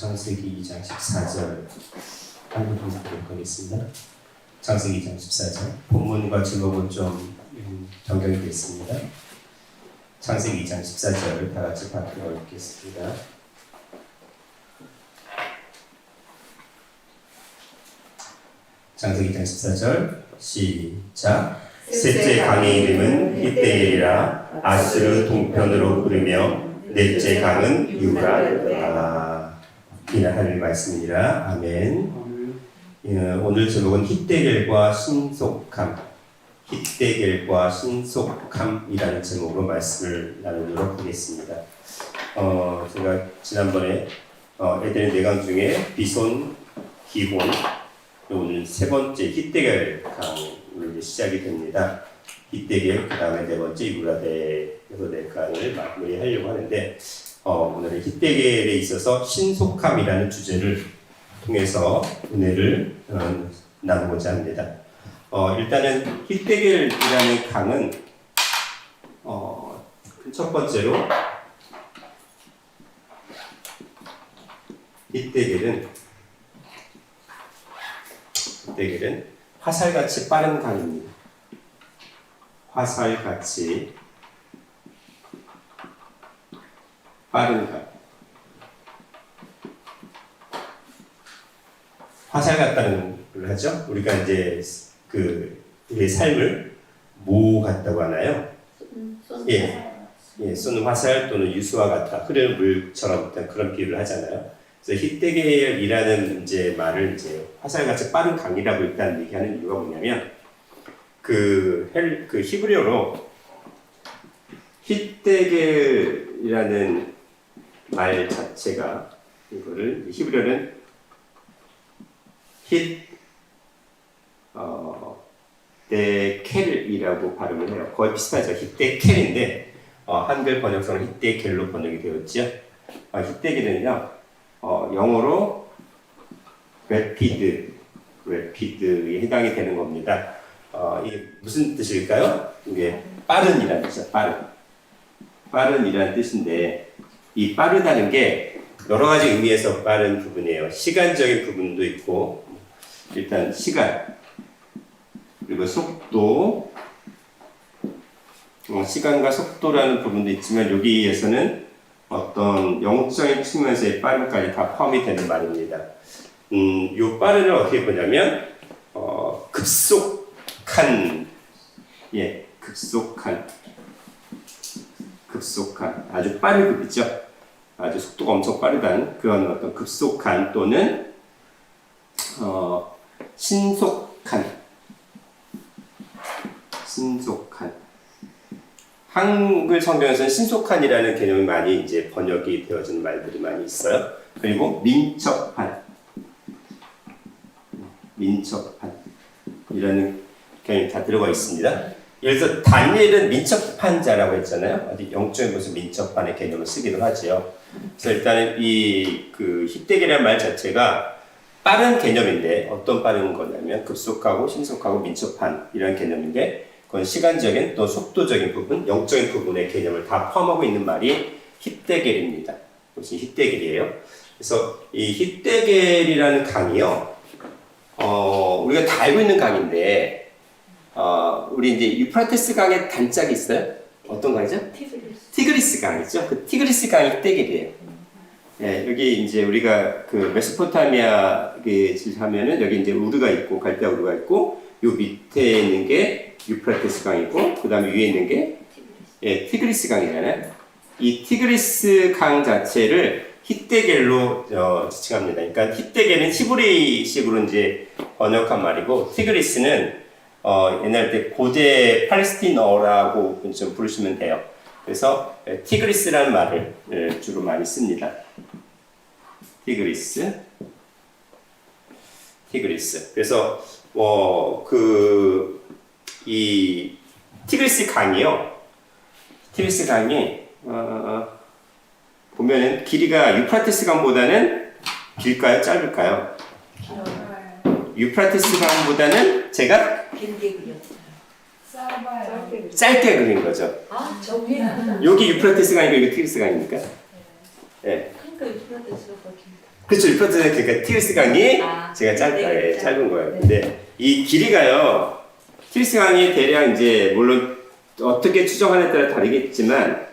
창세기 2장 14절 한번 보도록 하겠습니다. 창세기 2장 14절 본문과 제목은 좀 변경이 됐습니다. 창세기 2장 14절 다 같이 받도록 하겠습니다. 창세기 2장 14절 시작. 셋째 강의 이름은 히데이라 아스르 동편으로 부르며 넷째 강은 유라라. 이나 하나님의 말씀이라. 아멘. 오늘 제목은 히데겔과 신속함, 히데겔과 신속함이라는 제목으로 말씀을 나누도록 하겠습니다. 제가 지난번에 에덴의 내강 중에 비손, 기혼, 오늘 세 번째 히데겔 강으로 시작이 됩니다. 히데겔, 그 다음에 네 번째 유라데에서 네 강을 마무리하려고 하는데, 오늘은 히데겔에 있어서 신속함이라는 주제를 통해서 은혜를 나누고자 합니다. 일단은 히데겔이라는 강은 첫 번째로 히데겔은 화살같이 빠른 강입니다. 화살같이 빠른 강. 화살 같다는 걸 하죠. 우리가 이제 우리의 삶을 모 같다고 하나요? 쏘는 화살 또는 유수와 같다, 흐르는 물처럼 그런 비유를 하잖아요. 그래서 히데겔이라는 이제 말을 이제 화살같이 빠른 강이라고 일단 얘기하는 이유가 뭐냐면 히브리어로 히데겔이라는 말 자체가, 이거를 히브리어는 히데켈이라고 발음을 해요. 거의 비슷하죠. 히데켈인데 한글 번역성은 히데겔로 번역이 되었죠. 히데겔은요, 영어로 rapid에 해당이 되는 겁니다. 이게 무슨 뜻일까요? 이게 빠른이라는 뜻이죠. 빠른이라는 뜻인데, 이 빠르다는 게 여러 가지 의미에서 빠른 부분이에요. 시간적인 부분도 있고, 일단 시간, 그리고 속도, 시간과 속도라는 부분도 있지만 여기에서는 어떤 영적인 측면에서의 빠름까지 다 포함이 되는 말입니다. 요 빠름을 어떻게 보냐면 급속한, 급속한 아주 빠른 급이죠. 아주 속도가 엄청 빠르다는 그런 어떤 급속한 또는 신속한. 한글 성경에서는 신속한이라는 개념이 많이 이제 번역이 되어지는 말들이 많이 있어요. 그리고 민첩한 이라는 개념이 다 들어가 있습니다. 예를 들어서 다니엘은 민첩한 자라고 했잖아요. 어디 영적인 무슨 민첩한의 개념을 쓰기도 하죠. 그래서 일단은 히데겔이라는 말 자체가 빠른 개념인데, 어떤 빠른 거냐면 급속하고 신속하고 민첩한 이런 개념인데, 그건 시간적인 또 속도적인 부분, 영적인 부분의 개념을 다 포함하고 있는 말이 히데겔입니다. 그것이 히데겔이에요. 그래서 이 히데겔이라는 강이요, 우리가 다 알고 있는 강인데, 우리 이제 유프라테스 강에 단짝이 있어요. 어떤 강이죠? 티그리스 강이죠. 그 티그리스 강이 히데겔이에요. 여기 이제 우리가 메소포타미아 하면은 여기 이제 우르가 있고 갈대아 우르가 있고, 요 밑에 있는 게 유프라테스 강이고, 그 다음에 위에 있는 게 티그리스 강이잖아요. 이 티그리스 강 자체를 히데겔로 지칭합니다. 그러니까 히데겔은 히브리식으로 이제 번역한 말이고, 티그리스는 옛날 때 고대 팔레스틴어라고 좀 부르시면 돼요. 그래서 티그리스라는 말을 주로 많이 씁니다. 티그리스. 그래서 이 티그리스 강이요. 보면은 길이가 유프라테스 강보다는 길까요? 짧을까요? 유프라테스 강보다는 제가 짧게 그린 거죠. 여기 유프라테스 강이고 이거 티그리스 강입니까? 네. 그러니까 유프라테스가 더 길다. 그렇죠. 유프라테스 그러니까 티그리스 강이 제가 네, 짧은 거예요. 네. 근데 이 길이가요. 티그리스 강이 대략 이제 물론 어떻게 추정하느냐에 따라 다르겠지만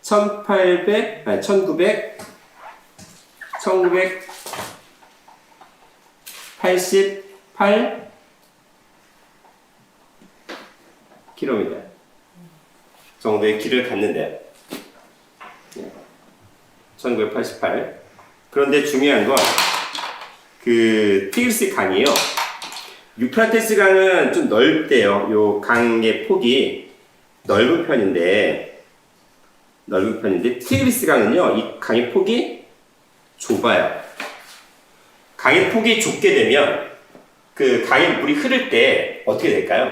1988 킬로미터 정도의 길을 갔는데 1988. 그런데 중요한 건 그 티그리스 강이요. 유프라테스 강은 좀 넓대요. 요 강의 폭이 넓은 편인데 티그리스 강은요, 이 강의 폭이 좁아요. 강의 폭이 좁게 되면 그 강에 물이 흐를 때 어떻게 될까요?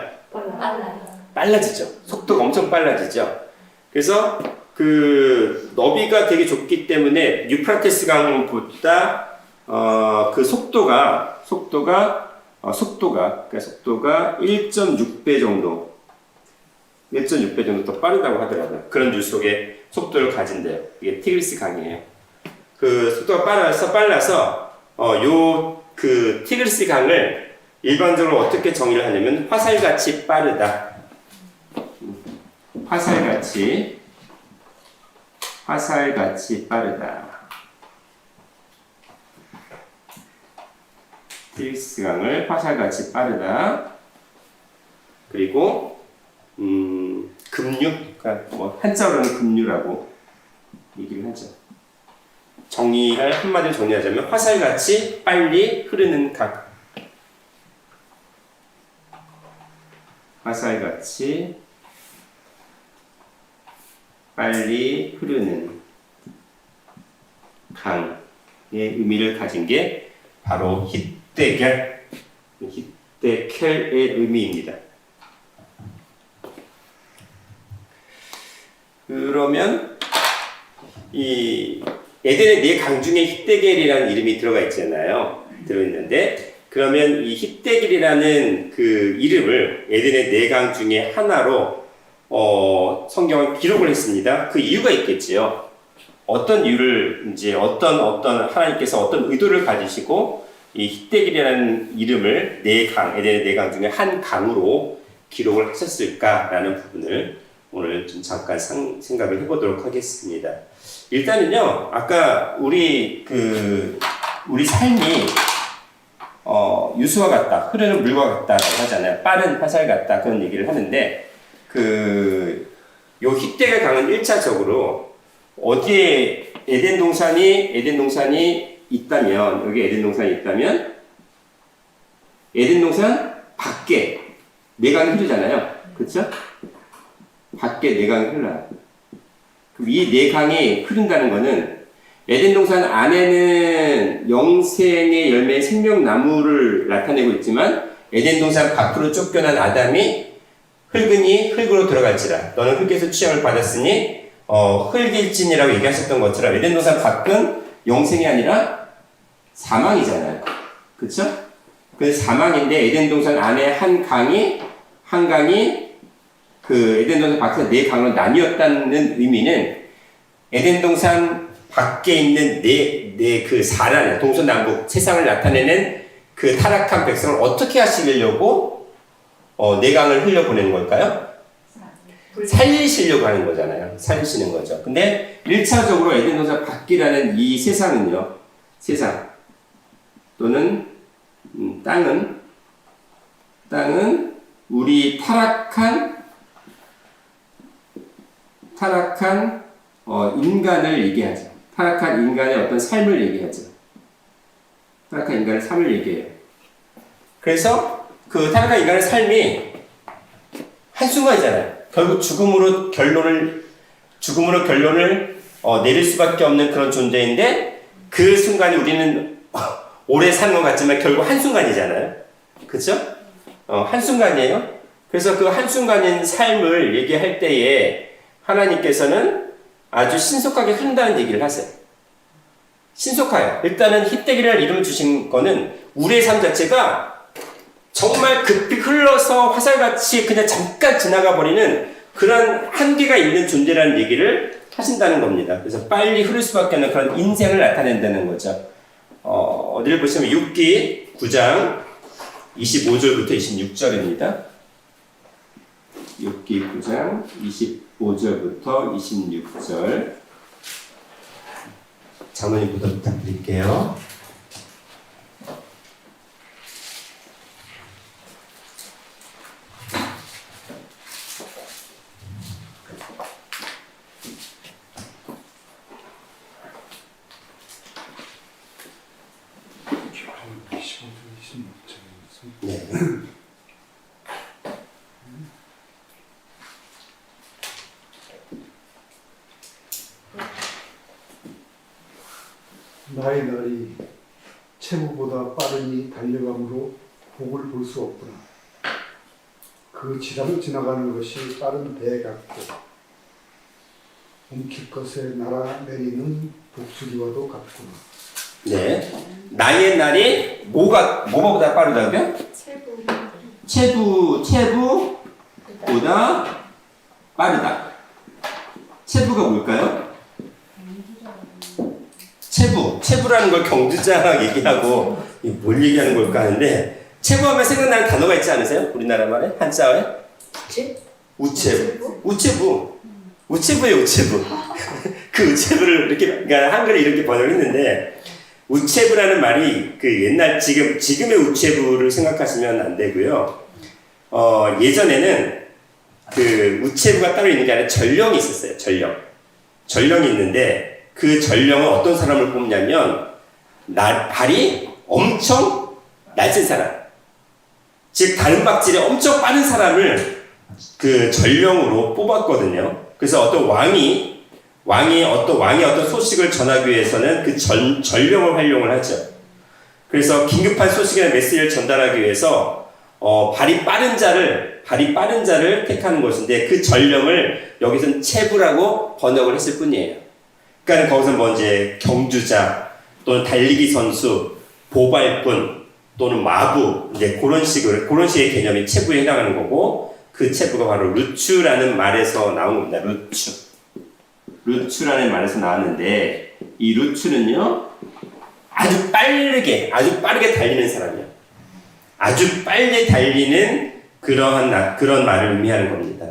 빨라지죠. 속도가 엄청 빨라지죠. 그래서 그 너비가 되게 좁기 때문에 유프라테스 강보다 그 속도가 1.6배 정도 더 빠르다고 하더라고요. 그런 류 속의 속도를 가진대요. 이게 티그리스 강이에요. 그 속도가 빨라서 요 그 티그리스 강을 일반적으로 어떻게 정의를 하냐면 화살같이 빠르다. 화살같이 빠르다. 티그리스 강을 화살같이 빠르다. 그리고 급류, 그러니까 뭐 한자로는 급류라고 얘기를 하죠. 정의를 한마디로 정리하자면 화살같이 빨리 흐르는 강. 화살같이 빨리 흐르는 강의 의미를 가진 게 바로 히데겔의 의미입니다. 그러면 이 에덴의 네 강 중에 히데겔이라는 이름이 들어가 있잖아요. 들어있는데 그러면 이 히데겔이라는 그 이름을 에덴의 네 강 중에 하나로 성경은 기록을 했습니다. 그 이유가 있겠지요. 어떤 이유를 이제 어떤 하나님께서 어떤 의도를 가지시고 이 히데겔이라는 이름을 에덴의 네 강 중에 한 강으로 기록을 하셨을까라는 부분을 오늘 좀 잠깐 생각을 해보도록 하겠습니다. 일단은요, 아까 우리 삶이 유수와 같다, 흐르는 물과 같다라고 하잖아요. 빠른 화살 같다 그런 얘기를 하는데 요 히데겔 강은 1차적으로 어디에 에덴 동산이 있다면 여기 에덴 동산이 있다면 에덴 동산 밖에 네 강이 흐르잖아요. 그렇죠? 밖에 네 강이 흘러요. 그럼 이 네 강이 흐른다는 것은 에덴 동산 안에는 영생의 열매 생명나무를 나타내고 있지만 에덴 동산 밖으로 쫓겨난 아담이 흙으니 흙으로 들어갈지라 너는 흙에서 취함을 받았으니 흙일진이라고 얘기하셨던 것처럼 에덴 동산 밖은 영생이 아니라 사망이잖아요. 그렇죠? 그 사망인데 에덴 동산 안에 한 강이 그 에덴 동산 밖에서 네 강으로 나뉘었다는 의미는 에덴 동산 밖에 있는 그 사란, 동서남북 세상을 나타내는 그 타락한 백성을 어떻게 하시려고 네 강을 흘려보내는 걸까요? 살리시려고 하는 거잖아요. 살리시는 거죠. 근데 1차적으로 에덴 동산 밖이라는 이 세상은요, 세상 또는 땅은 우리 타락한 인간을 얘기하죠. 타락한 인간의 어떤 삶을 얘기하죠. 타락한 인간의 삶을 얘기해요. 그래서 그 타락한 인간의 삶이 한순간이잖아요. 결국 죽음으로 결론을 내릴 수밖에 없는 그런 존재인데 그 순간이 우리는 오래 사는 것 같지만 결국 한순간이잖아요. 그쵸? 한순간이에요. 그래서 그 한순간인 삶을 얘기할 때에 하나님께서는 아주 신속하게 흐른다는 얘기를 하세요. 신속해요. 일단은 히데겔이라는 이름을 주신 거는 우리의 삶 자체가 정말 급히 흘러서 화살같이 그냥 잠깐 지나가 버리는 그런 한계가 있는 존재라는 얘기를 하신다는 겁니다. 그래서 빨리 흐를 수밖에 없는 그런 인생을 나타낸다는 거죠. 어디를 보시면 6기 9장 25절부터 26절입니다. 6기 9장 25절부터 26절. 장로님부터 부탁드릴게요. 네. 나의 날이 채무보다 빠르니 달려감으로 복을 볼 수 없구나. 그 지나가는 것이 빠른 배 같고 움킬 것에 날아내리는 독수리와도 같구나. 네. 나의 날이 뭐보다 빠르다고요? 체부보다 빠르다. 체부가 뭘까요? 체부라는 걸 경주장 얘기하고 뭘 얘기하는 걸까 하는데 체부하면 생각나는 단어가 있지 않으세요? 우리나라 말에 한자어에? 우체부. 우체부예요, 우체부. 그 우체부를 이렇게 그러니까 한글에 이렇게 번역했는데 우체부라는 말이 그 옛날 지금의 우체부를 생각하시면 안 되고요. 예전에는 그 우체부가 따로 있는 게 아니라 전령이 있었어요. 전령이 있는데 그 전령은 어떤 사람을 뽑냐면 발이 엄청 날쌘 사람, 즉 다른 박질이 엄청 빠른 사람을 그 전령으로 뽑았거든요. 그래서 어떤 왕이 어떤 소식을 전하기 위해서는 그 전령을 활용을 하죠. 그래서 긴급한 소식이나 메시지를 전달하기 위해서 발이 빠른 자를 택하는 것인데 그 전령을 여기서는 체부라고 번역을 했을 뿐이에요. 그러니까 거기서 뭐 이제 경주자 또는 달리기 선수, 보발꾼 또는 마부 이제 그런 식의 개념이 체부에 해당하는 거고 그 체부가 바로 루추라는 말에서 나온 겁니다. 루추라는 말에서 나왔는데 이 루추는요 아주 빠르게 달리는 사람이에요. 아주 빨리 달리는 그런 말을 의미하는 겁니다.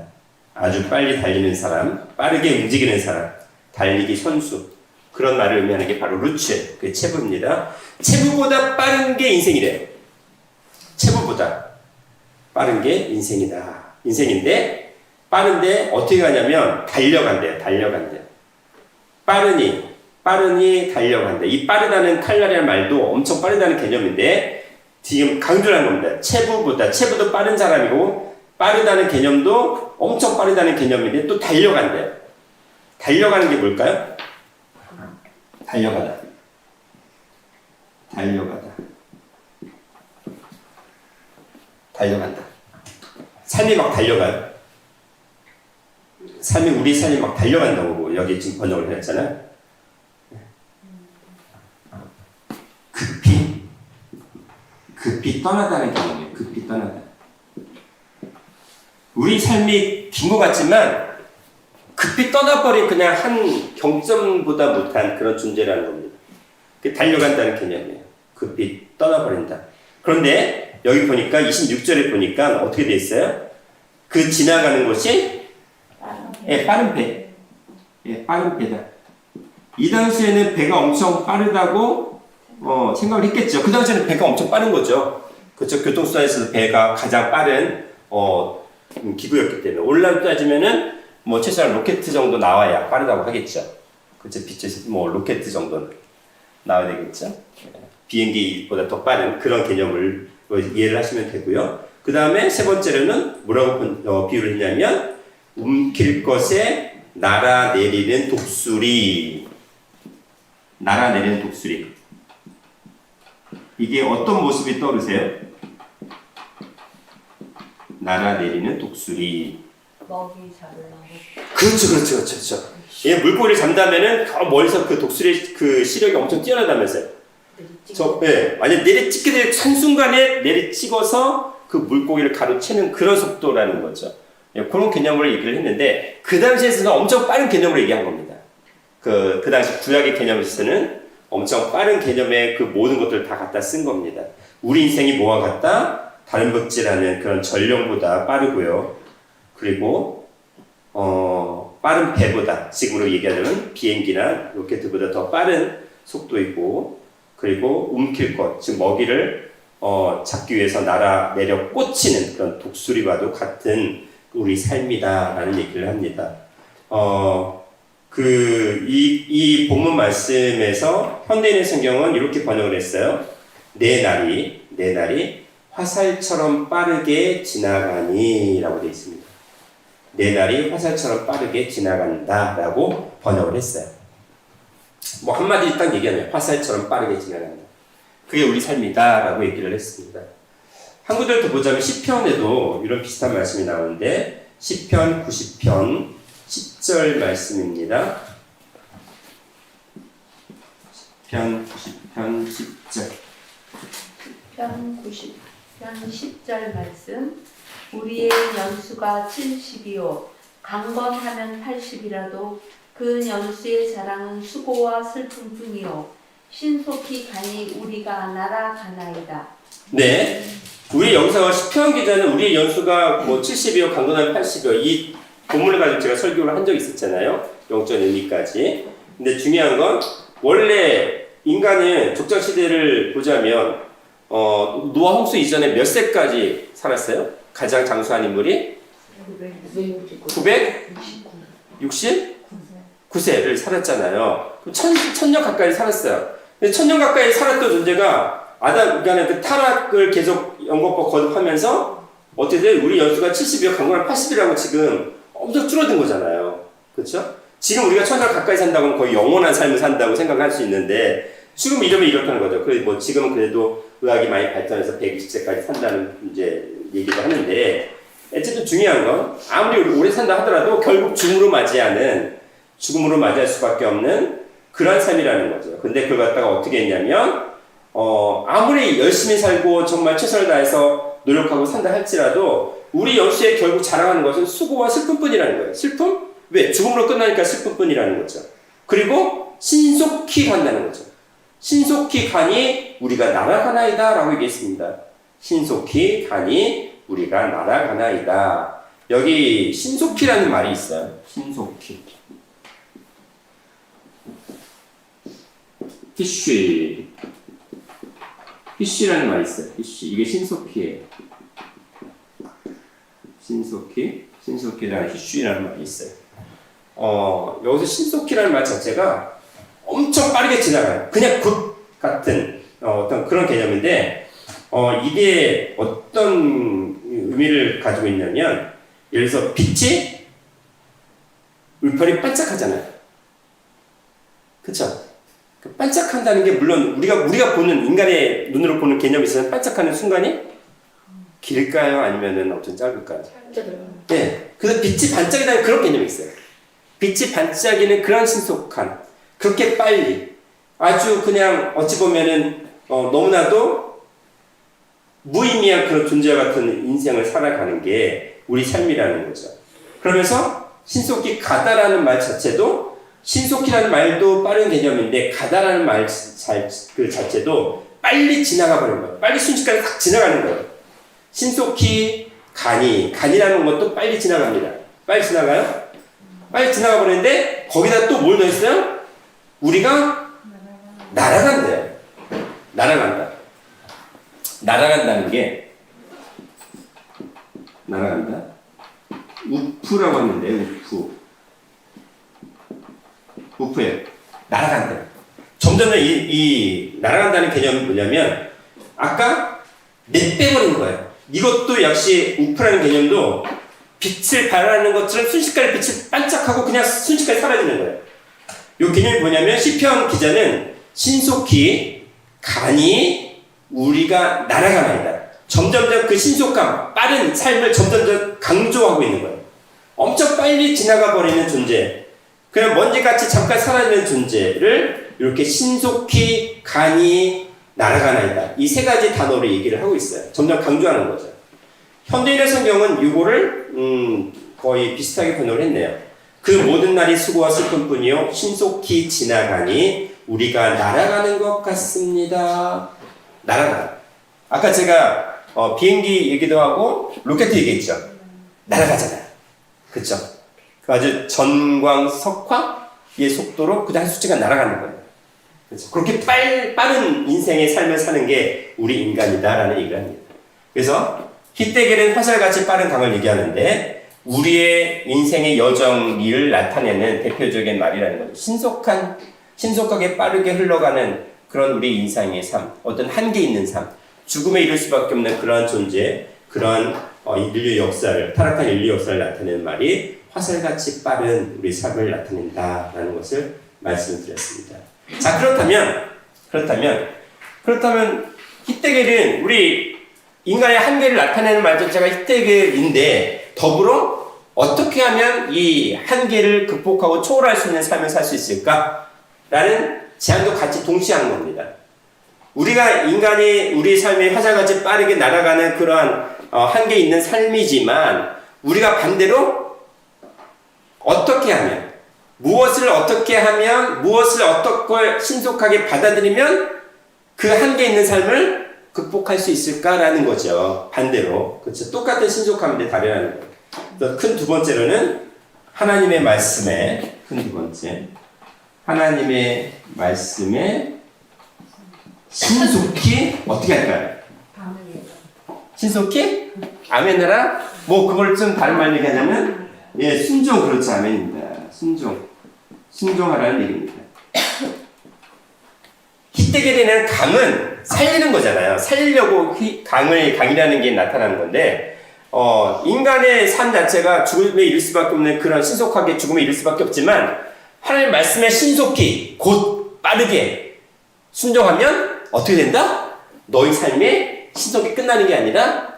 아주 빨리 달리는 사람, 빠르게 움직이는 사람, 달리기 선수 그런 말을 의미하는 게 바로 루츠, 그 체부입니다. 체부보다 빠른 게 인생이래요. 체부보다 빠른 게 인생인데 빠른데 어떻게 가냐면 달려간대요. 빠르니 달려간다. 이 빠르다는 칼날이라는 말도 엄청 빠르다는 개념인데 지금 강조를 한 겁니다. 체부도 빠른 사람이고 빠르다는 개념도 엄청 빠르다는 개념인데 또 달려간대요. 달려가는 게 뭘까요? 달려가다. 삶이 막 달려가요. 우리 삶이 막 달려간다고 여기 지금 번역을 해놨잖아요. 급히 떠나다는 개념이에요. 급히 떠나다. 우리 삶이 긴 것 같지만 급히 떠나버린 그냥 한 경점보다 못한 그런 존재라는 겁니다. 달려간다는 개념이에요. 급히 떠나버린다. 그런데 여기 보니까 26절에 보니까 어떻게 돼 있어요? 그 지나가는 곳이 빠른 배. 빠른 배다. 이 당시에는 배가 엄청 빠르다고 생각을 했겠죠. 그 당시에는 배가 엄청 빠른 거죠. 그렇죠. 교통수단에서도 배가 가장 빠른 기구였기 때문에 오늘날 따지면은 뭐 최소한 로켓 정도 나와야 빠르다고 하겠죠. 그렇죠. 빛에서 뭐 로켓 정도는 나와야 되겠죠. 비행기보다 더 빠른 그런 개념을 이해를 하시면 되고요. 그 다음에 세 번째로는 뭐라고 비유를 했냐면 움킬 것에 날아내리는 독수리. 이게 어떤 모습이 떠오르세요? 날아내리는 독수리. 먹이 잡으려고. 그렇죠. 얘 물고기를 잡다면은 멀리서 그 독수리 그 시력이 엄청 뛰어나다면서요. 만약 내리찍게 될 한순간에 내리찍어서 그 물고기를 가로채는 그런 속도라는 거죠. 그런 개념으로 얘기를 했는데 그 당시에서는 엄청 빠른 개념으로 얘기한 겁니다. 그 당시 구약의 개념에서는 엄청 빠른 개념의 그 모든 것들을 다 갖다 쓴 겁니다. 우리 인생이 뭐와 같다? 다른 복지라는 그런 전령보다 빠르고요. 그리고 빠른 배보다, 지금으로 얘기하자면 비행기나 로켓보다 더 빠른 속도이고, 그리고 움킬 것, 즉 먹이를 잡기 위해서 날아내려 꽂히는 그런 독수리와도 같은 우리 삶이다라는 얘기를 합니다. 이 본문 말씀에서 현대인의 성경은 이렇게 번역을 했어요. 내 날이 화살처럼 빠르게 지나가니라고 되어 있습니다. 내 날이 화살처럼 빠르게 지나간다라고 번역을 했어요. 뭐 한마디 딱 얘기하면 화살처럼 빠르게 지나간다. 그게 우리 삶이다라고 얘기를 했습니다. 한 구절 더 보자면 시편에도 이런 비슷한 말씀이 나오는데 시편 90편 10절 말씀입니다. 시편 90편 10절. 시편 90편 10절 말씀. 우리의 연수가 70이요 강건하면 80이라도 그 연수의 자랑은 수고와 슬픔뿐이요 신속히 가니 우리가 날아가나이다. 네, 우리 영상을 시편 기자는 우리의 연수가 뭐 70이요 강건하면 80이요 이 본문을 가지고 제가 설교를 한 적이 있었잖아요. 영적 의미까지. 근데 중요한 건 원래 인간은 족장 시대를 보자면 노아 홍수 이전에 몇 세까지 살았어요? 가장 장수한 인물이 969세를 살았잖아요. 천년 가까이 살았어요. 근데 천년 가까이 살았던 존재가 인간의 그 타락을 계속 연거푸 거듭하면서 어떻게 돼? 우리 연수가 70이요 강건한 80이라고 지금 엄청 줄어든 거잖아요. 그렇죠? 지금 우리가 천년 가까이 산다고 하면 거의 영원한 삶을 산다고 생각할 수 있는데 지금 이러면 이렇다는 거죠. 그래서 뭐 지금은 그래도 의학이 많이 발전해서 120세까지 산다는 이제 얘기도 하는데 어쨌든 중요한 건 아무리 오래 산다 하더라도 결국 죽음으로 맞이할 수밖에 없는 그런 삶이라는 거죠. 근데 그걸 갖다가 어떻게 했냐면 아무리 열심히 살고 정말 최선을 다해서 노력하고 산다 할지라도 우리 연수에 결국 자랑하는 것은 수고와 슬픔뿐이라는 거예요. 슬픔? 왜? 죽음으로 끝나니까 슬픔뿐이라는 거죠. 그리고 신속히 간다는 거죠. 신속히 가니 우리가 날아가나이다 라고 얘기했습니다. 신속히 가니 우리가 날아가나이다. 여기 신속히라는 말이 있어요. 신속히. 히쉬라는 말이 있어요. 히쉬. 이게 신속히예요. 신속히라는 히쉬라는 말이 있어요. 여기서 신속히라는 말 자체가 엄청 빠르게 지나가요. 그냥 굿 같은 어떤 그런 개념인데 이게 어떤 의미를 가지고 있냐면 예를 들어서 빛이 울펄이 반짝하잖아요. 그쵸? 반짝한다는 게 물론 우리가 보는 인간의 눈으로 보는 개념이 있어서 반짝하는 순간이 길까요? 아니면은 어떤 짧을까요? 네. 그래서 빛이 반짝이다는 그런 개념이 있어요. 빛이 반짝이는 그런 신속한 그렇게 빨리 아주 그냥 어찌 보면은 너무나도 무의미한 그런 존재와 같은 인생을 살아가는 게 우리 삶이라는 거죠. 그러면서 신속히 가다라는 말 자체도 신속히라는 말도 빠른 개념인데 가다라는 말 그 자체도 빨리 지나가 버리는 거예요. 빨리 순식간에 딱 지나가는 거예요. 신속히 간이라는 것도 빨리 지나갑니다. 빨리 지나가요? 빨리 지나가 버리는데 거기다 또 뭘 넣었어요? 우리가 날아간대요. 날아간다는 게 날아간다. 우프라고 하는데 우프예요. 날아간다. 점점 이 날아간다는 개념이 뭐냐면 아까 빼버리는 거예요. 이것도 역시 우프라는 개념도 빛을 발하는 것처럼 순식간에 빛을 반짝하고 그냥 순식간에 사라지는 거예요. 이 개념이 뭐냐면 시편 기자는 신속히 가니 우리가 날아가나이다. 점점점 그 신속감, 빠른 삶을 점점점 강조하고 있는 거예요. 엄청 빨리 지나가 버리는 존재, 그냥 먼지같이 잠깐 사라지는 존재를 이렇게 신속히 가니 날아가나이다. 이 세 가지 단어로 얘기를 하고 있어요. 점점 강조하는 거죠. 현대인의 성경은 이거를 거의 비슷하게 번역을 했네요. 그 모든 날이 수고와 슬픔뿐이요 신속히 지나가니 우리가 날아가는 것 같습니다. 날아가. 아까 제가 비행기 얘기도 하고 로켓 얘기했죠. 날아가잖아요. 그쵸? 아주 전광석화의 속도로 그 한 수치가 날아가는 거예요. 그렇죠? 그렇게 빠른 인생의 삶을 사는 게 우리 인간이다라는 얘기를 합니다. 그래서 히데겔은 화살같이 빠른 강을 얘기하는데 우리의 인생의 여정을 나타내는 대표적인 말이라는 거죠. 신속하게 빠르게 흘러가는 그런 우리 인생의 삶, 어떤 한계 있는 삶, 죽음에 이를 수밖에 없는 그러한 존재, 그러한 인류 역사를, 타락한 인류 역사를 나타내는 말이 화살같이 빠른 우리 삶을 나타낸다라는 것을 말씀드렸습니다. 자, 그렇다면 히데겔은 우리 인간의 한계를 나타내는 말 자체가 히데겔인데 더불어 어떻게 하면 이 한계를 극복하고 초월할 수 있는 삶을 살 수 있을까? 라는 제안도 같이 동시에 하는 겁니다. 우리가 인간이 우리 삶에 화살같이 빠르게 날아가는 그러한 한계 있는 삶이지만 우리가 반대로 어떻게 하면 무엇을 어떻게 신속하게 받아들이면 그 한계 있는 삶을 극복할 수 있을까라는 거죠. 반대로. 그렇죠. 똑같은 신속함인데 다르다는 거예요. 큰 두 번째로는 하나님의 말씀에 하나님의 말씀에 신속히 어떻게 할까요? 신속히 아멘하라. 뭐 그걸 좀 다른 말 얘기하자면 순종. 그렇지. 아멘입니다. 순종하라는 얘기입니다. 히데겔에는 강은 살리는 거잖아요. 살리려고 강이라는 게 나타나는 건데 인간의 삶 자체가 죽음에 이를 수밖에 없는 그런 신속하게 죽음에 이를 수밖에 없지만 하나님의 말씀에 신속히 곧 빠르게 순종하면 어떻게 된다? 너희 삶이 신속히 끝나는 게 아니라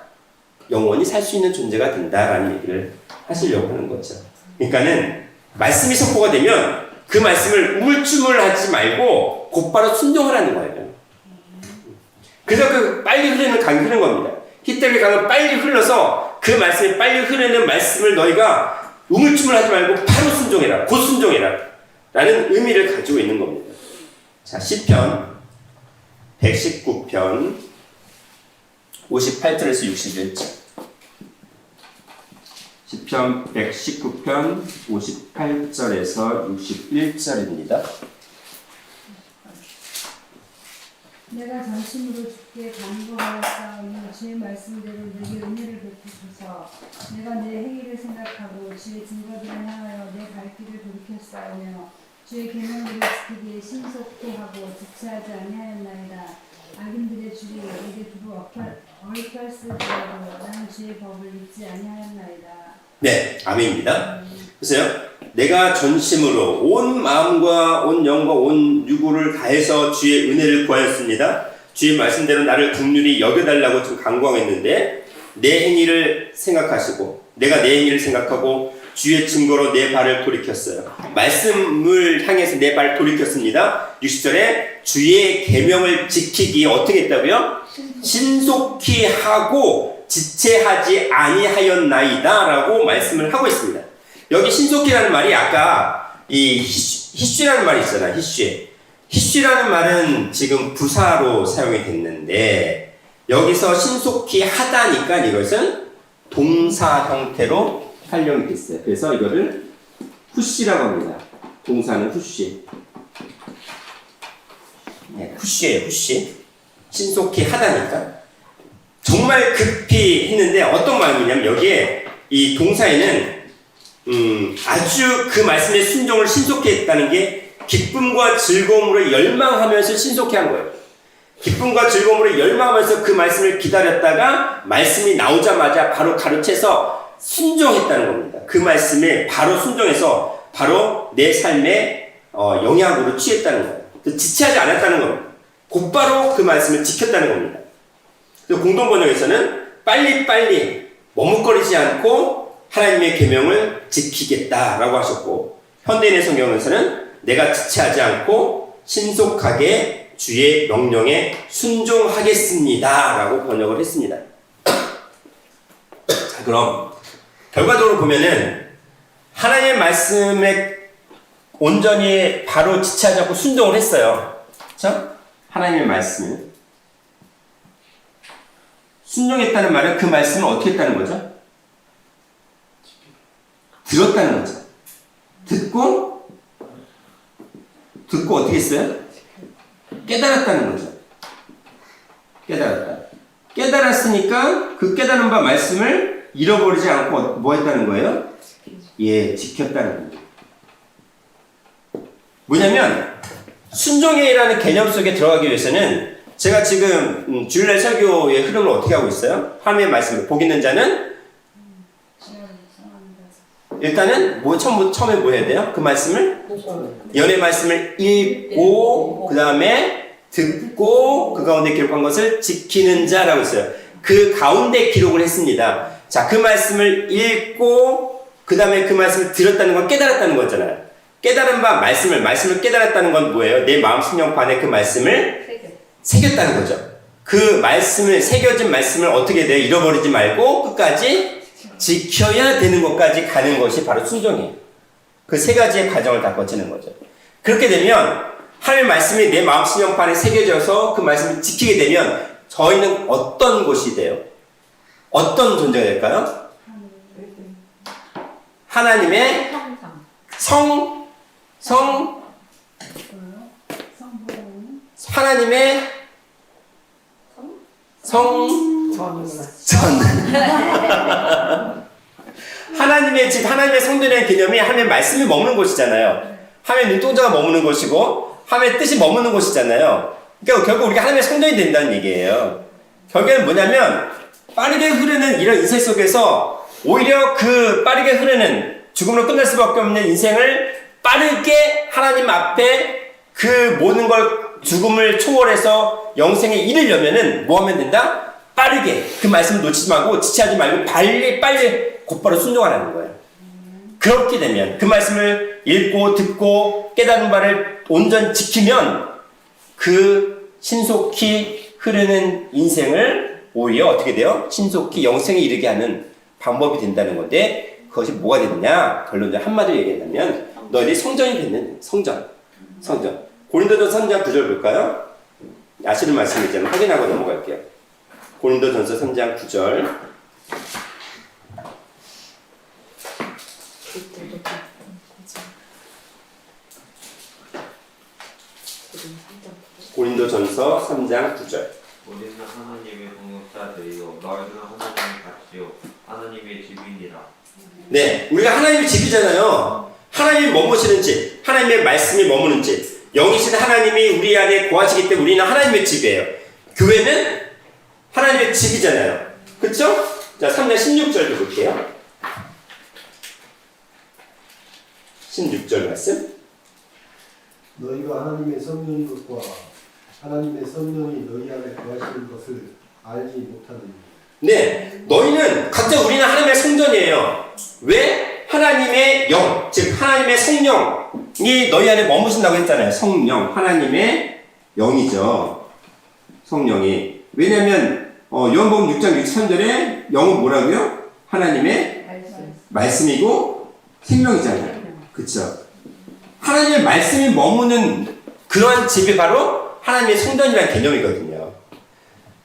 영원히 살 수 있는 존재가 된다라는 얘기를 하시려고 하는 거죠. 그러니까는 말씀이 선포가 되면 그 말씀을 우물쭈물하지 말고 곧바로 순종하라는 거예요. 그래서 그 빨리 흐르는 강이 흐르는 겁니다. 히데겔 강은 빨리 흘러서 그 말씀이 빨리 흐르는 말씀을 너희가 우물쭈물하지 말고 바로 순종해라. 곧 순종해라. 라는 의미를 가지고 있는 겁니다. 자, 시편 119편 58절에서 61절. 시편 119편 58절에서 61절입니다. 내가 전심으로 주께 간구하였사오니 주의 말씀대로 내게 은혜를 베푸소서. 내가 내 행위를 생각하고 주의 증거들을 향하여 내 갈 길을 돌이켰사오며 주의 계명들을 지키기에 신속히 하고 지체하지 아니하였나이다. 악인들의 줄이 내게 두루 얽혔을지라도 나는 주의 법을 잊지 아니하였나이다. 네, 아멘입니다. 보세요. 내가 전심으로 온 마음과 온 영과 온 유구를 다해서 주의 은혜를 구하였습니다. 주의 말씀대로 나를 긍휼히 여겨달라고 좀 간구하겠는데 내 행위를 생각하시고 내가 내 행위를 생각하고 주의 증거로 내 발을 돌이켰어요. 말씀을 향해서 내 발을 돌이켰습니다. 60절에 주의 계명을 지키기에 어떻게 했다고요? 신속히 하고 지체하지 아니하였나이다 라고 말씀을 하고 있습니다. 여기 신속히라는 말이 아까 이 히쉬라는 말이 있잖아요. 히쉬라는 말은 지금 부사로 사용이 됐는데 여기서 신속히 하다니까 이것은 동사 형태로 활용이 됐어요. 그래서 이거를 후쉬라고 합니다. 동사는 후쉬. 네, 후쉬예요. 후쉬. 신속히 하다니까. 정말 급히 했는데 어떤 마음이냐면 여기에 이 동사에는 아주 그 말씀의 순종을 신속히 했다는 게 기쁨과 즐거움으로 열망하면서 신속히 한 거예요. 기쁨과 즐거움으로 열망하면서 그 말씀을 기다렸다가 말씀이 나오자마자 바로 가로채서 순종했다는 겁니다. 그 말씀에 바로 순종해서 바로 내 삶의 영향으로 취했다는 거예요. 지체하지 않았다는 겁니다. 곧바로 그 말씀을 지켰다는 겁니다. 공동번역에서는 빨리빨리 머뭇거리지 않고 하나님의 계명을 지키겠다라고 하셨고 현대인의 성경에서는 내가 지체하지 않고 신속하게 주의 명령에 순종하겠습니다라고 번역을 했습니다. 자, 그럼 결과적으로 보면은 하나님의 말씀에 온전히 바로 지체하지 않고 순종을 했어요. 그렇죠? 하나님의 말씀을 순종했다는 말은 그 말씀을 어떻게 했다는 거죠? 들었다는 거죠. 듣고 어떻게 했어요? 깨달았다는 거죠. 깨달았으니까 그 깨달은 바 말씀을 잃어버리지 않고 뭐 했다는 거예요? 예, 지켰다는 겁니다. 뭐냐면 순종이라는 개념 속에 들어가기 위해서는 제가 지금 주일날 설교의 흐름을 어떻게 하고 있어요? 하나님의 말씀을 복 있는 자는 일단은 처음에 뭐 해야 돼요? 그 말씀을 연의 말씀을 읽고 그 다음에 듣고 그 가운데 기록한 것을 지키는 자라고 있어요. 그 가운데 기록을 했습니다. 자, 그 말씀을 읽고 그 다음에 그 말씀을 들었다는 건 깨달았다는 거잖아요. 깨달은 바 말씀을 깨달았다는 건 뭐예요? 내 마음 심령 안에 그 말씀을 새겼다는 거죠. 그 말씀을 새겨진 말씀을 어떻게 돼요? 잃어버리지 말고 끝까지 지켜야 되는 것까지 가는 것이 바로 순종이에요. 그 세 가지의 과정을 다 거치는 거죠. 그렇게 되면 하나님의 말씀이 내 마음 심령판에 새겨져서 그 말씀을 지키게 되면 저희는 어떤 곳이 돼요? 어떤 존재가 될까요? 하나님의 하나님의 하나님의 집, 하나님의 성전이라는 개념이 하나님의 말씀이 머무는 곳이잖아요. 하나님의 눈동자가 머무는 곳이고 하나님의 뜻이 머무는 곳이잖아요. 그러니까 결국 우리가 하나님의 성전이 된다는 얘기예요. 결국에는 뭐냐면 빠르게 흐르는 이런 인생 속에서 오히려 그 빠르게 흐르는 죽음으로 끝날 수밖에 없는 인생을 빠르게 하나님 앞에 그 모든 걸 죽음을 초월해서 영생에 이르려면은 뭐 하면 된다? 빠르게 그 말씀을 놓치지 말고 지체하지 말고 빨리 곧바로 순종하라는 거예요. 그렇게 되면 그 말씀을 읽고 듣고 깨달은 바를 온전히 지키면 그 신속히 흐르는 인생을 오히려 어떻게 돼요? 신속히 영생에 이르게 하는 방법이 된다는 건데 그것이 뭐가 되느냐? 결론적으로 한마디로 얘기한다면 너희들이 성전이 되는 성전. 고린도전서 3장 9절 볼까요? 아시는 말씀이잖아요. 확인하고 넘어갈게요. 고린도전서 3장 9절. 고린도전서 3장 9절. 우리는 하나님의 동역자들이요 너희는 하나님의 같이요 하나님의 집이니라. 네, 우리가 하나님의 집이잖아요. 하나님이 머무시는 집, 하나님의 말씀이 머무는 집, 영이신 하나님이 우리 안에 거하시기 때문에 우리는 하나님의 집이에요. 교회는 하나님의 집이잖아요. 그렇죠? 자, 3장 16절도 볼게요. 16절 말씀. 너희가 하나님의 성령인 것과 하나님의 성령이 너희 안에 거하시는 것을 알지 못하느니. 네, 너희는 각자 우리는 하나님의 성전이에요. 왜? 하나님의 영, 즉 하나님의 성령이 너희 안에 머무신다고 했잖아요. 성령, 하나님의 영이죠. 성령이. 왜냐하면 요한복음 6장 63절에 영은 뭐라고요? 하나님의 말씀이고 생명이잖아요. 그렇죠? 하나님의 말씀이 머무는 그러한 집이 바로 하나님의 성전이라는 개념이거든요.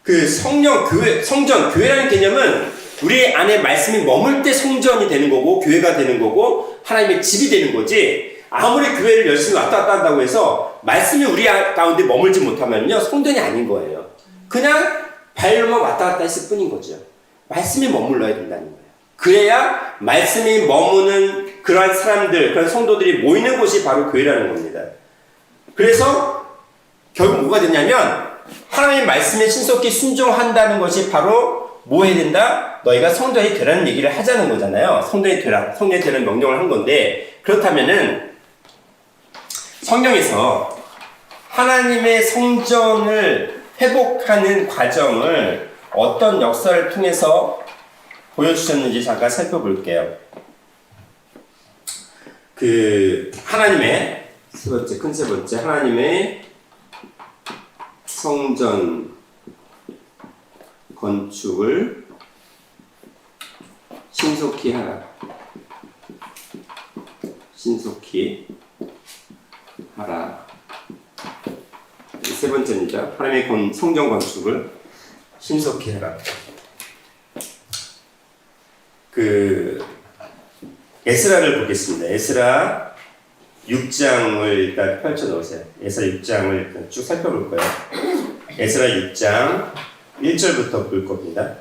그 성령, 교회, 성전, 교회라는 개념은 우리 안에 말씀이 머물 때 성전이 되는 거고 교회가 되는 거고 하나님의 집이 되는 거지, 아무리 교회를 열심히 왔다 갔다 한다고 해서 말씀이 우리 가운데 머물지 못하면요 성전이 아닌 거예요. 그냥 발로만 왔다 갔다 했을 뿐인 거죠. 말씀이 머물러야 된다는 거예요. 그래야 말씀이 머무는 그러한 사람들, 그런 성도들이 모이는 곳이 바로 교회라는 겁니다. 그래서 결국 뭐가 되냐면 하나님의 말씀에 신속히 순종한다는 것이 바로 뭐 해야 된다? 너희가 성전이 되라는 얘기를 하자는 거잖아요. 성전이 되라, 성전이 되라는 명령을 한 건데, 그렇다면은 성경에서 하나님의 성전을 회복하는 과정을 어떤 역사를 통해서 보여주셨는지 잠깐 살펴볼게요. 하나님의 세 번째 하나님의 성전 건축을 신속히 하라. 신속히 하라. 세 번째입니다. 하나님의 성전 건축을 신속히 해라. 에스라를 보겠습니다. 에스라 6장을 일단 펼쳐 놓으세요. 에스라 6장을 일단 쭉 살펴볼 거예요. 에스라 6장 1절부터 볼 겁니다.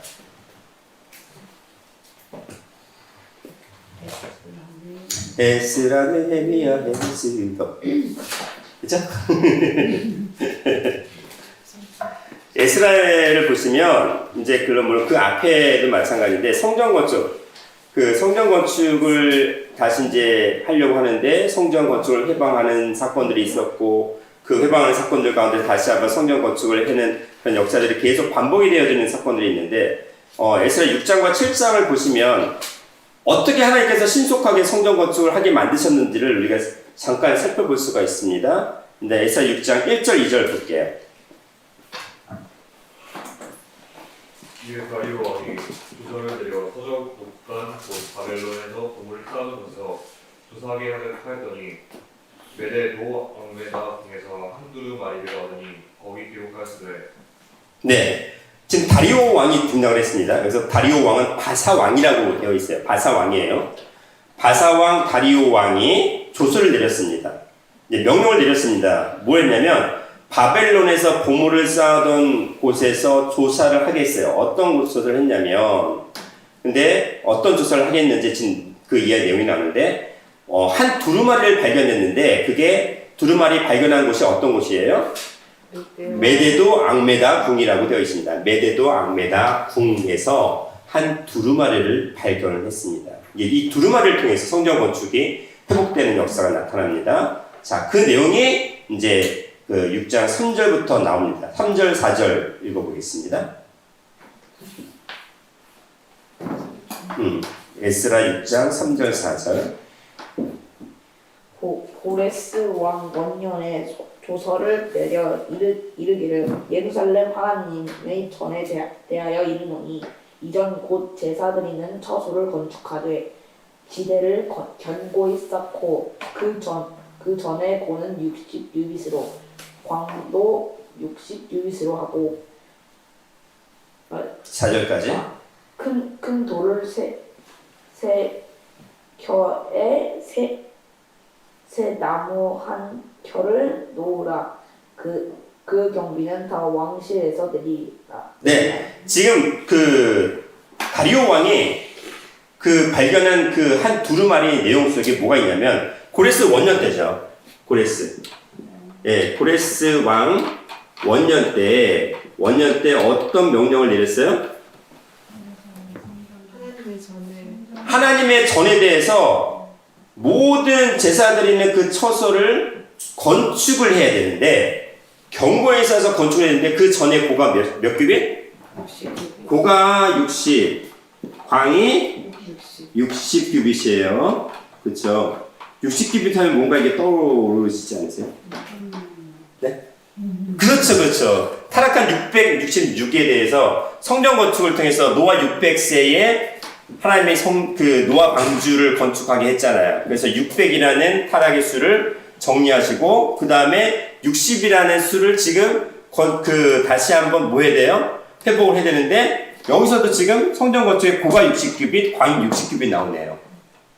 에스라 네헤미야 에스더 그죠? 에스라를 보시면 이제 그 앞에도 마찬가지인데 성전 건축을 다시 이제 하려고 하는데 성전 건축을 해방하는 사건들이 있었고 그 해방하는 사건들 가운데 다시 한번 성전 건축을 해는 그런 역사들이 계속 반복이 되어지는 사건들이 있는데 에스라 6장과 7장을 보시면 어떻게 하나님께서 신속하게 성전 건축을 하게 만드셨는지를 우리가 잠깐 살펴볼 수가 있습니다. 근데 에스라 6장 1절 2절 볼게요. 이에 다리오 왕이 조서를 내려 서적 북한 곧 바벨론에서 보물을 쌓아두면서 조사하게 하였더니 메데도 앙메다 등에서 한 두루마리를 얻으니 거기 기록하였으되 네, 지금 다리오 왕이 등장을 했습니다. 그래서 다리오 왕은 바사 왕이라고 되어 있어요. 바사 왕이에요. 바사 왕 다리오 왕이 조서를 내렸습니다. 명령을 내렸습니다. 뭐 했냐면 바벨론에서 보물을 쌓아둔 곳에서 조사를 하겠어요. 어떤 조사를 했냐면, 근데 어떤 조사를 하겠는지 지금 그 이해 내용이 나오는데, 한 두루마리를 발견했는데, 그게 두루마리 발견한 곳이 어떤 곳이에요? 메데도 앙메다 궁이라고 되어 있습니다. 메데도 앙메다 궁에서 한 두루마리를 발견을 했습니다. 이 두루마리를 통해서 성전 건축이 회복되는 역사가 나타납니다. 자, 그 내용이 이제 그 6장 3절부터 나옵니다. 3절, 4절 읽어보겠습니다. 에스라 6장 3절, 4절. 고레스 왕 원년에 조서를 내려 이르기를 예루살렘 하나님의 전에 대하여 이르노니 이전 곧 제사 드리는 처소를 건축하되 지대를 견고히 쌓고 그 전에 고는 60유빗으로 광도 60유빗으로 하고 4절까지. 큰 돌을 세 켜에 새 나무 한 켜를 놓으라. 그 경비는 다 왕실에서 드리라. 네, 지금 다리오 왕이 발견한 한 두루마리 내용 속에 뭐가 있냐면 고레스 원년 때죠. 고레스 왕 원년 때 어떤 명령을 내렸어요? 하나님의 전에 대해서 모든 제사 드리는 그 처소를 건축을 해야 되는데 경고에 있어서 건축을 해야 되는데 그 전에 고가 몇 규빗? 고가 60, 광이 60규빗이에요. 그렇죠? 60규빗 하면 뭔가 이게 떠오르시지 않으세요? 네? 그렇죠. 타락한 666에 대해서 성전 건축을 통해서 노아 600세에 하나님의 노아 방주를 건축하게 했잖아요. 그래서 600이라는 타락의 수를 정리하시고 그 다음에 60이라는 수를 지금 다시 한번 뭐 해야 돼요? 회복을 해야 되는데 여기서도 지금 성전 건축에 고가 60규빗, 광이 60규빗 나오네요.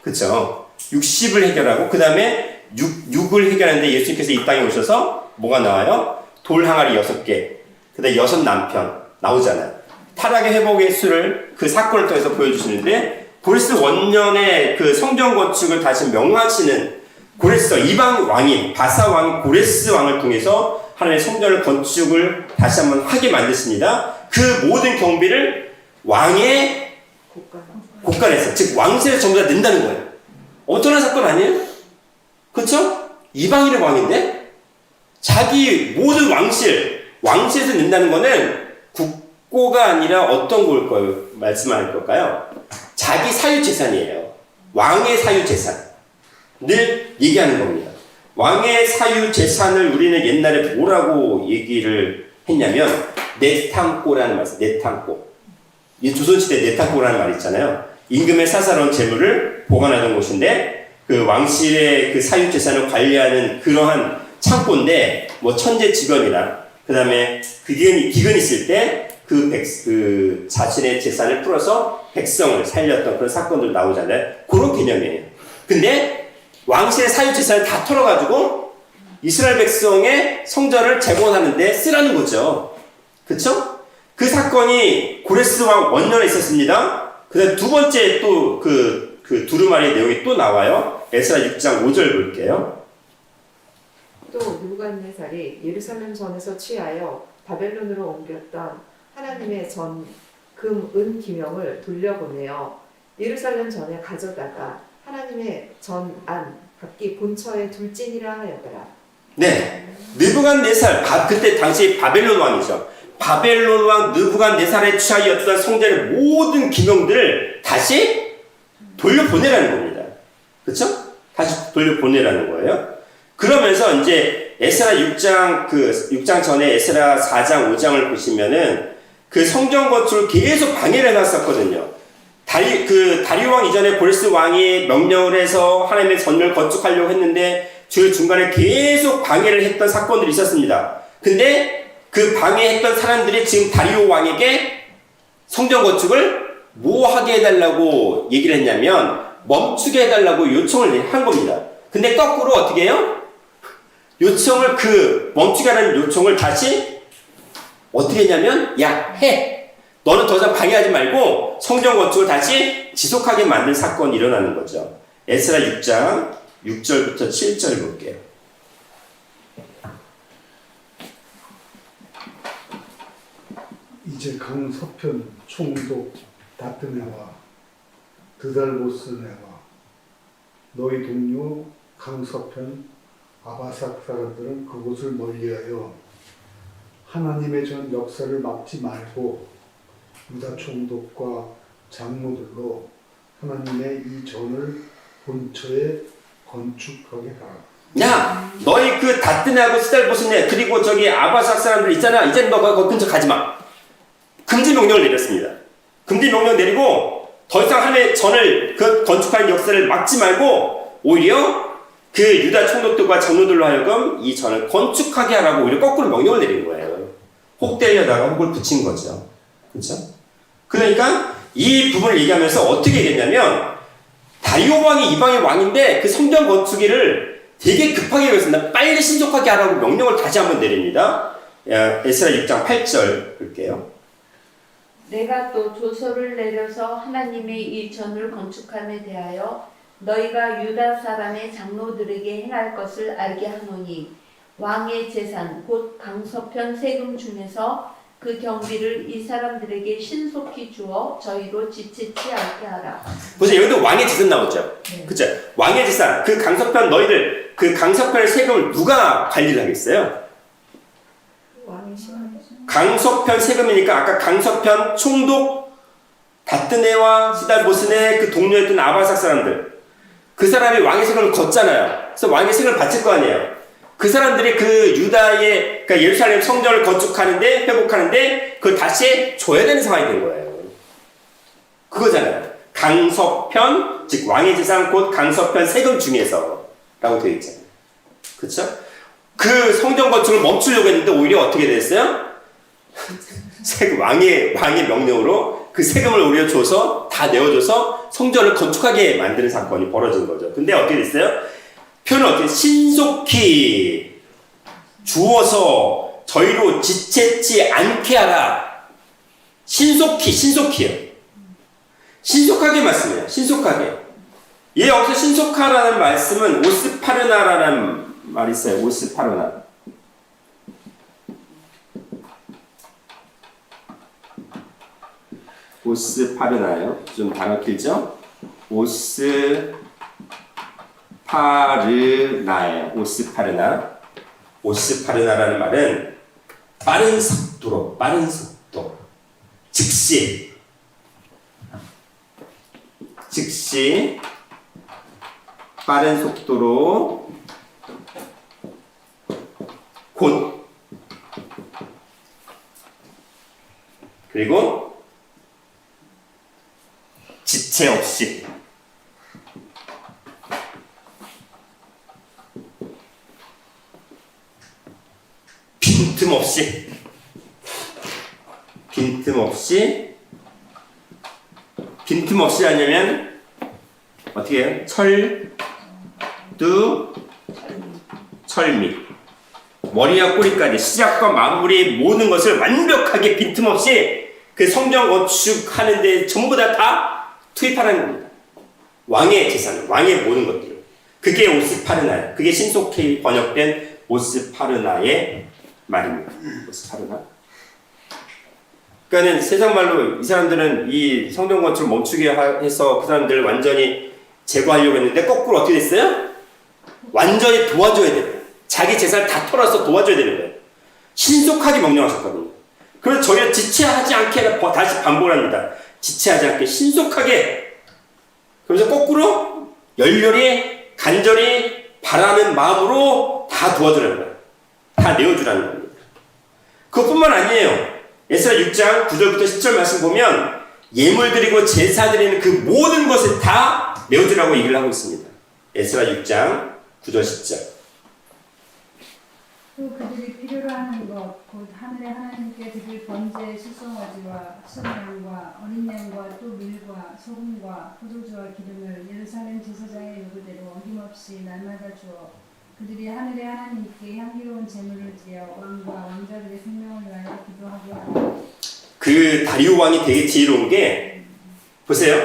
그쵸? 60을 해결하고 그 다음에 6을 해결하는데 예수님께서 이 땅에 오셔서 뭐가 나와요? 돌 항아리 6개, 그 다음에 6 남편 나오잖아요. 타락의 회복의 수를 그 사건을 통해서 보여주시는데 고레스 원년의 그 성전 건축을 다시 명하시는 고레스 이방 왕인 바사 왕 고레스 왕을 통해서 하나님의 성전을 건축을 다시 한번 하게 만드십니다. 그 모든 경비를 왕의 곳간에서 즉 왕실에 전부 다 낸다는 거예요. 어떠한 사건 아니에요? 그렇죠? 이방인의 왕인데 자기 모든 왕실에서 낸다는 거는 국고가 아니라 어떤 걸까요? 말씀할 걸까요? 자기 사유재산이에요. 왕의 사유재산. 늘 얘기하는 겁니다. 왕의 사유재산을 우리는 옛날에 뭐라고 얘기를 했냐면 내탕고라는 말이에요. 내탕고. 이 조선시대 내탕고라는 말이 있잖아요. 임금의 사사로운 재물을 보관하던 곳인데 그 왕실의 그 사유재산을 관리하는 그러한 창고인데 뭐 천재 직원이나 그다음에 기근이 있을 때 그 자신의 재산을 풀어서 백성을 살렸던 그런 사건들 나오잖아요. 그런 개념이에요. 근데 왕실의 사유 재산을 다 털어가지고 이스라엘 백성의 성전을 재건하는데 쓰라는 거죠. 그쵸? 그 사건이 고레스 왕 원년에 있었습니다. 그 다음 두 번째 또 그 두루마리 내용이 또 나와요. 에스라 6장 5절 볼게요. 또 느부갓네살이 예루살렘 전에서 취하여 바벨론으로 옮겼던 하나님의 전 금, 은 기명을 돌려보내어 예루살렘 전에 가져다가 하나님의 전, 안 각기 본처에 둘지니라 하였더라. 네, 느부갓네살 그때 당시 바벨론 왕이죠. 바벨론 왕 느부갓네살에 취하였던 성전의 모든 기명들을 다시 돌려보내라는 겁니다. 그쵸? 다시 돌려보내라는 거예요. 그러면서 이제 에스라 6장 전에 에스라 4장 5장을 보시면은 그 성전 건축을 계속 방해를 해놨었거든요. 다리오 왕 이전에 고레스 왕이 명령을 해서 하나님의 전을 건축하려고 했는데 중간에 계속 방해를 했던 사건들이 있었습니다. 근데 그 방해했던 사람들이 지금 다리오 왕에게 성전 건축을 뭐 하게 해달라고 얘기를 했냐면 멈추게 해달라고 요청을 한 겁니다. 근데 거꾸로 어떻게 해요? 멈추게 하는 요청을 다시 어떻게 했냐면 해! 너는 더 이상 방해하지 말고 성전 건축을 다시 지속하게 만든 사건이 일어나는 거죠. 에스라 6장 6절부터 7절 볼게요. 이제 강서편 총독 다뜨네와 드달보스네와 너희 동료 강서편 아바삭 사람들은 그곳을 멀리하여 하나님의 전 역사를 막지 말고 유다 총독과 장로들로 하나님의 이 전을 본처에 건축하게 하라. 야, 너희 그 다뜨네하고 스달보스네 그리고 저기 아바삭 사람들 있잖아. 이제 너 거기 근처 가지 마. 금지 명령을 내렸습니다. 금지 명령 내리고 더 이상 하나님의 전을 건축하는 역사를 막지 말고 오히려 그 유다 총독들과 장로들로 하여금 이 전을 건축하게 하라고 오히려 거꾸로 명령을 내린 거예요. 혹 때리려다가 혹을 붙인 거죠. 그렇죠? 그러니까 이 부분을 얘기하면서 어떻게 얘기했냐면 다리오 왕이 이방의 왕인데 그 성전 건축일을 되게 급하게 했습니다. 빨리 신속하게 하라고 명령을 다시 한번 내립니다. 에스라 6장 8절 볼게요. 내가 또 조서를 내려서 하나님의 이 전을 건축함에 대하여 너희가 유다 사람의 장로들에게 행할 것을 알게 하노니 왕의 재산 곧 강서편 세금 중에서 그 경비를 이 사람들에게 신속히 주어 저희로 지체치 않게 하라. 보세요. 여기도 왕의 재산 나오죠. 네. 그죠? 왕의 재산. 그 강서편 너희들 그 강서편의 세금을 누가 관리를 하겠어요? 왕이 심하게 강서편 세금이니까 아까 강서편 총독 다뜨네와 스달보스네 그 동료였던 아바삭 사람들 그 사람이 왕의 세금을 걷잖아요. 그래서 왕의 세금을 바칠 거 아니에요. 그 사람들이 그 유다의 그러니까 예루살렘 성전을 건축하는데 회복하는데 그걸 다시 줘야 되는 상황이 된 거예요. 그거잖아요. 강서편 즉 왕의 재산 곧 강서편 세금 중에서 라고 되어 있잖아요. 그렇죠? 그 성전 건축을 멈추려고 했는데 오히려 어떻게 됐어요? 왕의 명령으로 그 세금을 오히려 줘서 다 내어줘서 성전을 건축하게 만드는 사건이 벌어진 거죠. 근데 어떻게 됐어요? 표현을 어떻게 신속히 주어서 저희로 지체치 않게 하라. 신속히요. 신속하게 말씀해요. 신속하게. 여기서 신속하라는 말씀은 오스파르나라는 말이 있어요. 오스파르나. 오스파르나요. 좀 단어 길죠? 오스파르나예요. 오스파르나. 오스파르나라는 말은 빠른 속도. 즉시 빠른 속도로 곧 그리고 지체 없이 빈틈없이 하냐면 어떻게 해요? 철미. 머리와 꼬리까지 시작과 마무리 모든 것을 완벽하게 빈틈없이 그 성전 건축하는데 전부 다 투입하라는 겁니다. 왕의 재산, 왕의 모든 것들. 그게 오스파르나예요. 그게 신속히 번역된 오스파르나의 말입니다. 오스파르나. 그러니까는 세상 말로 이 사람들은 이 성전 건축을 멈추게 해서 그 사람들을 완전히 제거하려고 했는데 거꾸로 어떻게 됐어요? 완전히 도와줘야 돼요. 자기 재산을 다 털어서 도와줘야 되는 거예요. 신속하게 명령하셨거든요. 그래서 저희가 지체하지 않게 다시 반복을 합니다. 지체하지 않게 신속하게. 그래서 거꾸로 열렬히 간절히 바라는 마음으로 다 도와주라는 거예요. 다 내어주라는 겁니다. 그것뿐만 아니에요. 에스라 6장 9절부터 10절 말씀 보면 예물 드리고 제사 드리는 그 모든 것을 다 내어주라고 얘기를 하고 있습니다. 에스라 6장 9절 10절. 또 그들이 필요로 하는 것 곧 하늘의 하나님께 드릴 번제 수송아지와 순양과 어린 양과 또 밀과 소금과 포도주와 기름을 예루살렘 제사장의 요구대로 어김없이 날마다 주어 그들이 하늘의 하나님께 향기로운 제물을 드려 왕과 왕자들의 생명을 위하여 기도하게 하라. 그 다리오 왕이 되게 지혜로운 게 보세요.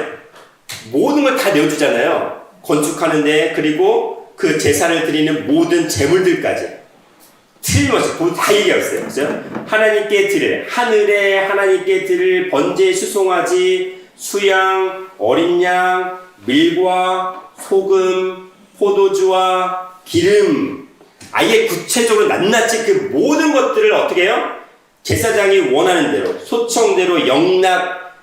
모든 걸 다 내어주잖아요. 건축하는데 그리고 그 제사를 드리는 모든 제물들까지 틀림없이 다 얘기하고 있어요. 그죠? 하나님께 드릴, 하늘에 하나님께 드릴 번제 수송아지, 수양, 어린 양, 밀과 소금, 포도주와 기름, 아예 구체적으로 낱낱이 그 모든 것들을 어떻게 해요? 제사장이 원하는 대로, 소청대로 영락,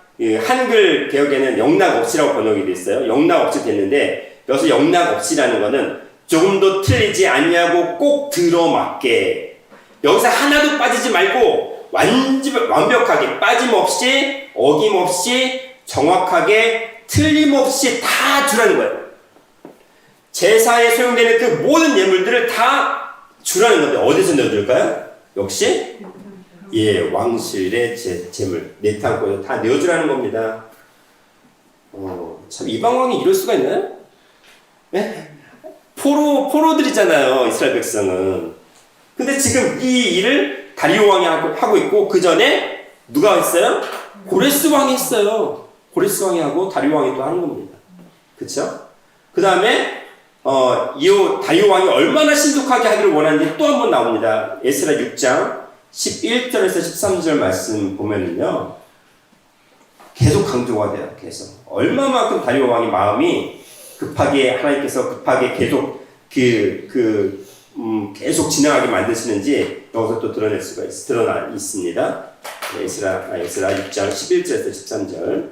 한글 개혁에는 영락 없이라고 번역이 되어 있어요. 영락 없이 됐는데 여기서 영락 없이라는 거는 조금도 틀리지 않냐고 꼭 들어맞게. 여기서 하나도 빠지지 말고 완벽하게 빠짐없이 어김없이 정확하게 틀림없이 다 주라는 거예요. 제사에 소용되는 그 모든 예물들을 다 주라는 건데 어디서 넣어줄까요? 역시 왕실의 제물 내탕고에 다 내어주라는 겁니다. 참 이방왕이 이럴 수가 있나요? 네? 포로들이잖아요, 이스라엘 백성은. 근데 지금 이 일을 다리오 왕이 하고 있고, 그 전에 누가 했어요? 고레스 왕이 했어요. 고레스 왕이 하고 다리오 왕이 또 하는 겁니다. 그쵸? 그 다음에, 이 다리오 왕이 얼마나 신속하게 하기를 원하는지 또 한 번 나옵니다. 에스라 6장 11절에서 13절 말씀 보면은요, 계속 강조가 돼요, 계속. 얼마만큼 다리오 왕의 마음이 하나님께서 급하게 계속 계속 진행하게 만드시는지 여기서 또 드러나 있습니다. 에스라 6장 11절에서 13절.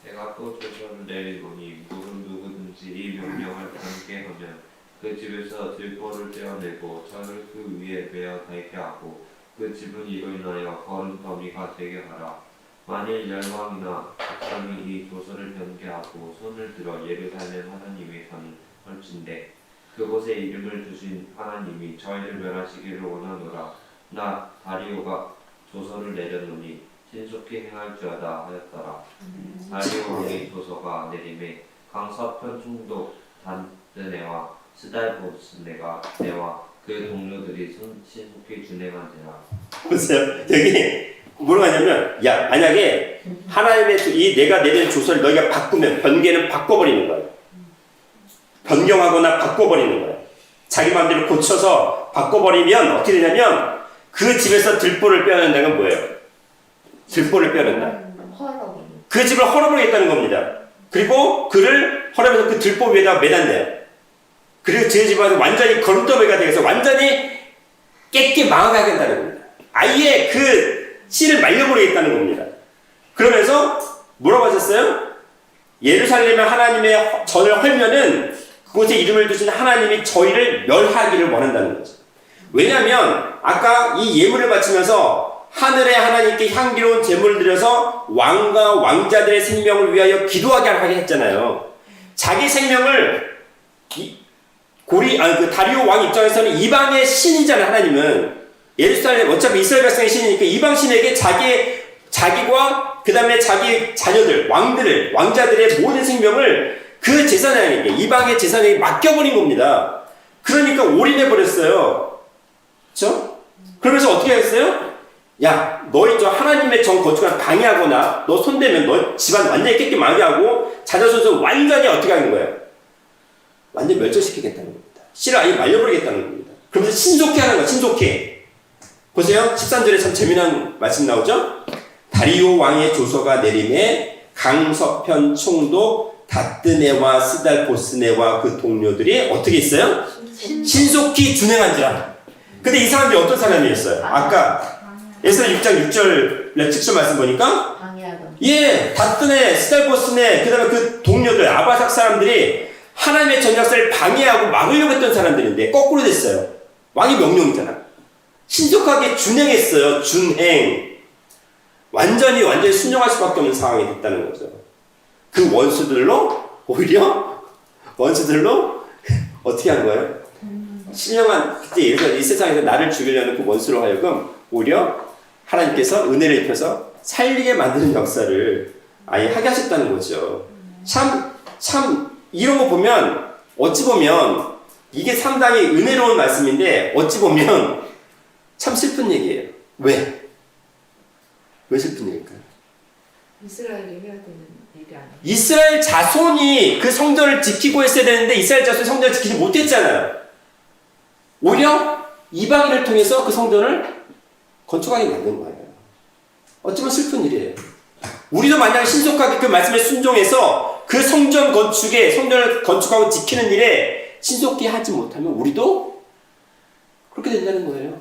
내가 또 조서를 내리노니 누구든지 이 명령을 함께 하면 그 집에서 들보를 떼어내고 저를 그 위에 베어 달게 하고 그 집은 이로 인하여 거름더미가 되게 하라. 만일 열왕이나 백성이 이 조서를 변개하고 손을 들어 예루살렘 하나님의 산 헐진대 그곳에 이름을 두신 하나님이 저희를 멸하시기를 원하노라. 나 다리오가 조서를 내려놓으니 신속히 행할지어다 하였더라. 다리오 왕의 조서가 내림에 강서편 총독 단드네와 스달보스네가 내와 그 동료들이 신속히 준행한지라. 보세요. 여기 뭐라고 하냐면, 만약에 하나님의 내가 내린 조서를 너희가 바꾸면 변개는 바꿔버리는 거예요. 변경하거나 바꿔버리는 거예요. 자기 마음대로 고쳐서 바꿔버리면 어떻게 되냐면 그 집에서 들보를 빼앗는다는 건 뭐예요? 들보를 빼앗는다. 그 집을 헐어버리겠다는 겁니다. 그리고 그를 헐어버려서 그 들보 위에다가 매단대요. 그리고 그 집안은 완전히 거름더미가 되어서 완전히 깨끗이 망하게 된다는 겁니다. 아예 그 씨를 말려버리겠다는 겁니다. 그러면서 뭐라고 하셨어요? 예루살렘에 하나님의 전을 헐면은 그곳에 이름을 두신 하나님이 저희를 멸하기를 원한다는 거죠. 왜냐하면 아까 이 예물을 바치면서 하늘의 하나님께 향기로운 제물을 드려서 왕과 왕자들의 생명을 위하여 기도하게 하게 했잖아요. 자기 생명을 다리오 왕 입장에서는 이방의 신이잖아요. 하나님은 예루살렘 어차피 이스라엘 백성의 신이니까 이방 신에게 자기와 그 다음에 자기 자녀들 왕자들의 모든 생명을 그 제사장에게 이방의 제사장에게 맡겨버린 겁니다. 그러니까 올인해 버렸어요. 그렇죠? 그러면서 어떻게 했어요? 야, 너희 저 하나님의 정 건축을 방해하거나 너 손대면 너 집안 완전히 깨끗이 망해하고 자녀손손 완전히 어떻게 하는 거예요? 완전히 멸절시키겠다는 겁니다. 씨를 아예 말려버리겠다는 겁니다. 그러면서 신속히 하는 거예요. 신속히. 보세요. 13절에 참 재미난 말씀 나오죠? 다리오 왕의 조서가 내림에 강서편 총독 다뜨네와 스달보스네와 그 동료들이 어떻게 있어요? 신속히 준행한지라. 근데 이 사람들이 어떤 사람이었어요? 아까 에스라 6장 6절 7절 말씀 보니까 방해하던. 예, 다뜨네, 스달보스네, 그 다음에 그 동료들, 아바삭 사람들이 하나님의 전략사를 방해하고 막으려고 했던 사람들인데 거꾸로 됐어요. 왕의 명령이잖아. 신속하게 준행했어요. 준행. 완전히 순종할 수밖에 없는 상황이 됐다는 거죠. 그 원수들로 어떻게 한 거예요? 신령한 이 세상에서 나를 죽이려는 그 원수로 하여금 오히려 하나님께서 은혜를 입혀서 살리게 만드는 역사를 아예 하게 하셨다는 거죠. 참 이런 거 보면 어찌 보면 이게 상당히 은혜로운 말씀인데 어찌 보면 참 슬픈 얘기예요. 왜 슬픈 얘기일까요? 이스라엘이 해야 되는 일이 아니에요. 이스라엘 자손이 그 성전을 지키고 했어야 되는데 이스라엘 자손이 성전을 지키지 못했잖아요. 오히려 이방인을 통해서 그 성전을 건축하게 만든 거예요. 어쩌면 슬픈 일이에요. 우리도 만약에 신속하게 그 말씀에 순종해서 그 성전을 건축하고 지키는 일에 신속히 하지 못하면 우리도 그렇게 된다는 거예요.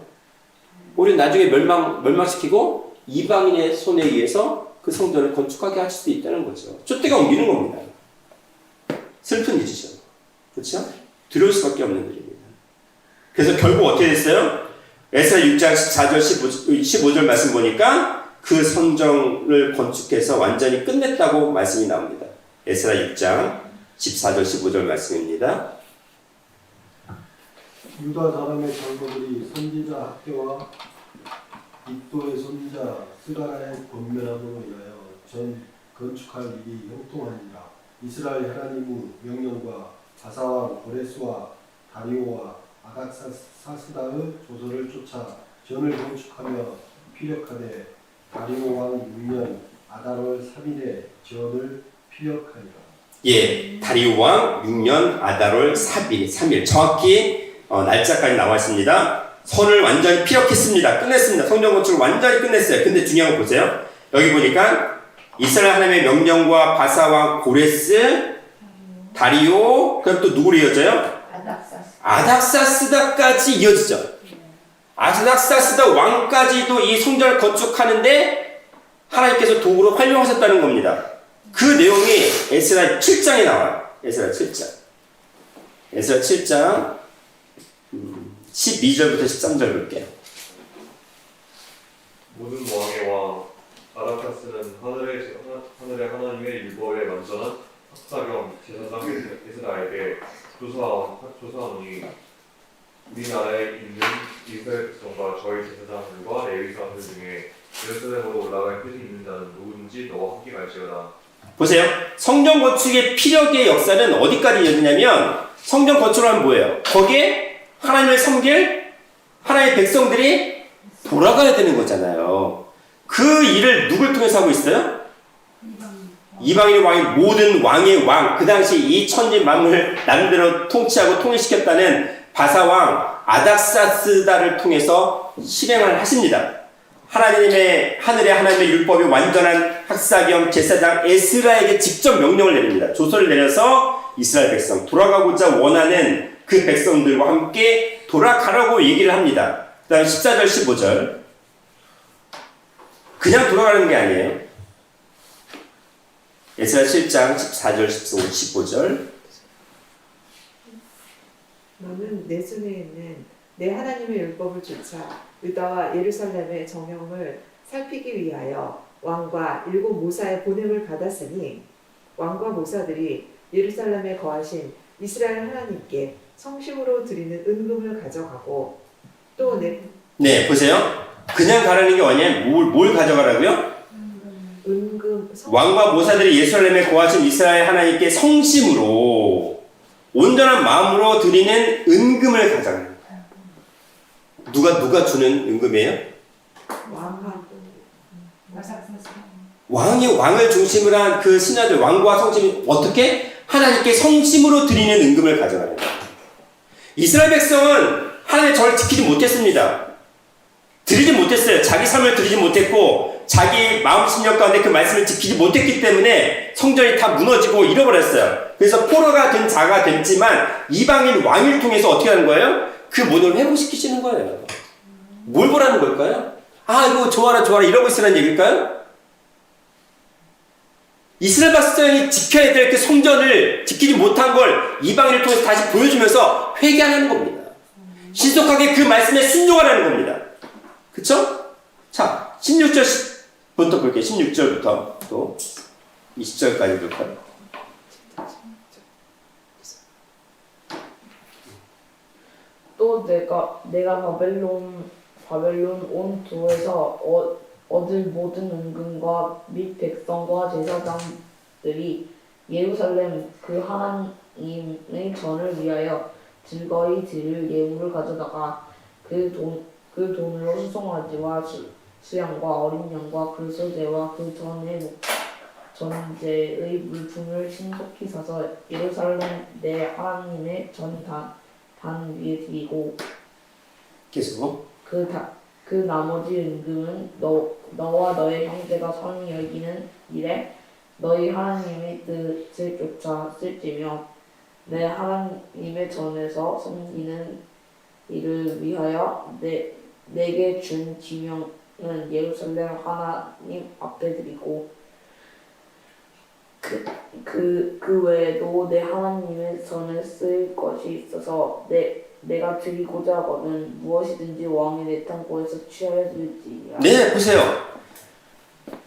우리는 나중에 멸망시키고 이방인의 손에 의해서 그 성전을 건축하게 할 수도 있다는 거죠. 쫓대가 옮기는 겁니다. 슬픈 일이죠. 그렇죠? 두려울 수밖에 없는 일입니다. 그래서 결국 어떻게 됐어요? 에스라 6장 14절 15절 말씀 보니까 그 성전을 건축해서 완전히 끝냈다고 말씀이 나옵니다. 에스라 6장 14절 15절 말씀입니다. 유다 사람의 장로들이 선지자 학교와 잇도의 손자 스가랴의 권면함으로 인하여 전 건축할 일이 형통하니라. 이스라엘 하나님의 명령과 바사왕 고레스와 다리오와 아닥사스다의 조서를 쫓아 전을 건축하며 피력하되 다리오 왕 6년 아달월 3일에 전을 피력하니라. 예, 다리오 왕 6년 아달월 3일 정확히 날짜까지 나와 있습니다. 선을 완전히 피력했습니다. 끝냈습니다. 성전 건축을 완전히 끝냈어요. 근데 중요한 거 보세요. 여기 보니까 이스라엘 하나님의 명령과 바사왕 고레스, 다리오, 그럼 또 누구로 이어져요? 아닥사스다까지 이어지죠. 아닥사스다 왕까지도 이 성전을 건축하는데 하나님께서 도구로 활용하셨다는 겁니다. 그 내용이 에스라 7장에 나와요. 에스라 7장 12절부터 13절 볼게요. 모든 왕의 왕 아닥사스는 하늘의 하나님의 율법에 완전한 학사경 제사장 에스라에게 조사하노니 우리나라에 있는 이스라엘 백성과 저희 제사장들과 레위 사람들 중에 예루살렘으로 올라갈 뜻이 있는 자는 누구든지 너와 함께 갈지어다. 보세요. 성전 건축의 피력의 역사는 어디까지 이어지냐면 성전 건축을 하면 뭐예요? 거기에 하나님을 섬길 하나님의 백성들이 돌아가야 되는 거잖아요. 그 일을 누굴 통해서 하고 있어요? 이방인의 왕이 모든 왕의 왕, 그 당시 이 천지 만물을 나름대로 통치하고 통일시켰다는 바사왕 아닥사스다를 통해서 실행을 하십니다. 하늘의 하나님의 율법이 완전한 학사경 제사장 에스라에게 직접 명령을 내립니다. 조서를 내려서 이스라엘 백성 돌아가고자 원하는 그 백성들과 함께 돌아가라고 얘기를 합니다. 그 다음 14절 15절 그냥 돌아가는 게 아니에요. 에스라 7장 14절 15절 너는 내 손에 있는 내 하나님의 율법을 쫓아 유다와 예루살렘의 정형을 살피기 위하여 왕과 7 모사의 보냄을 받았으니 왕과 모사들이 예루살렘에 거하신 이스라엘 하나님께 성심으로 드리는 은금을 가져가고 또 네, 보세요. 그냥 가라는 게 뭐냐면 뭘 가져가라고요? 은금 왕과 모사들이 예루살렘에 거하신 이스라엘 하나님께 성심으로 온전한 마음으로 드리는 은금을 가져가는 거예요. 누가 주는 은금이에요? 왕하고 왕을 중심으로 한 그 신하들, 왕과 성심이 어떻게? 하나님께 성심으로 드리는 은금을 가져가는 거예요. 이스라엘 백성은 하나님의 절을 지키지 못했습니다. 드리지 못했어요. 자기 삶을 드리지 못했고 자기 마음 심령 가운데 그 말씀을 지키지 못했기 때문에 성전이 다 무너지고 잃어버렸어요. 그래서 포로가 된 자가 됐지만 이방인 왕을 통해서 어떻게 하는 거예요? 그 모든 걸 회복시키시는 거예요. 뭘 보라는 걸까요? 아, 이거 좋아라 이러고 있으라는 얘기일까요? 이스라엘 백성이 지켜야 될 그 성전을 지키지 못한 걸 이방인을 통해서 다시 보여주면서 회개하는 겁니다. 신속하게 그 말씀에 순종하라는 겁니다. 그쵸? 자, 16절부터 볼게요. 16절부터 또 20절까지 볼까요? 또 내가 바벨론 온 도에서 얻을 모든 은금과 및 백성과 제사장들이 예루살렘 그 하나님의 전을 위하여 즐거이 드릴 예물을 가져다가 그 돈으로 수송아지와 수양과 어린 양과 그 소재와 그 전제의 물품을 신속히 사서 예루살렘 내 하나님의 단 위에 드리고 계속. 그 나머지 은금은 너와 너의 형제가 선히 여기는 일에 너희 하나님의 뜻을 쫓아 쓸지며 내 하나님의 전에서 섬기는 일을 위하여 내게 준 지명은 예루살렘 하나님 앞에 드리고 그 외에도 내 하나님의 전에 쓸 것이 있어서 내가 드리고자 하거든 무엇이든지 왕이 내 땅굴에서 취하여 드릴지니라. 네, 보세요.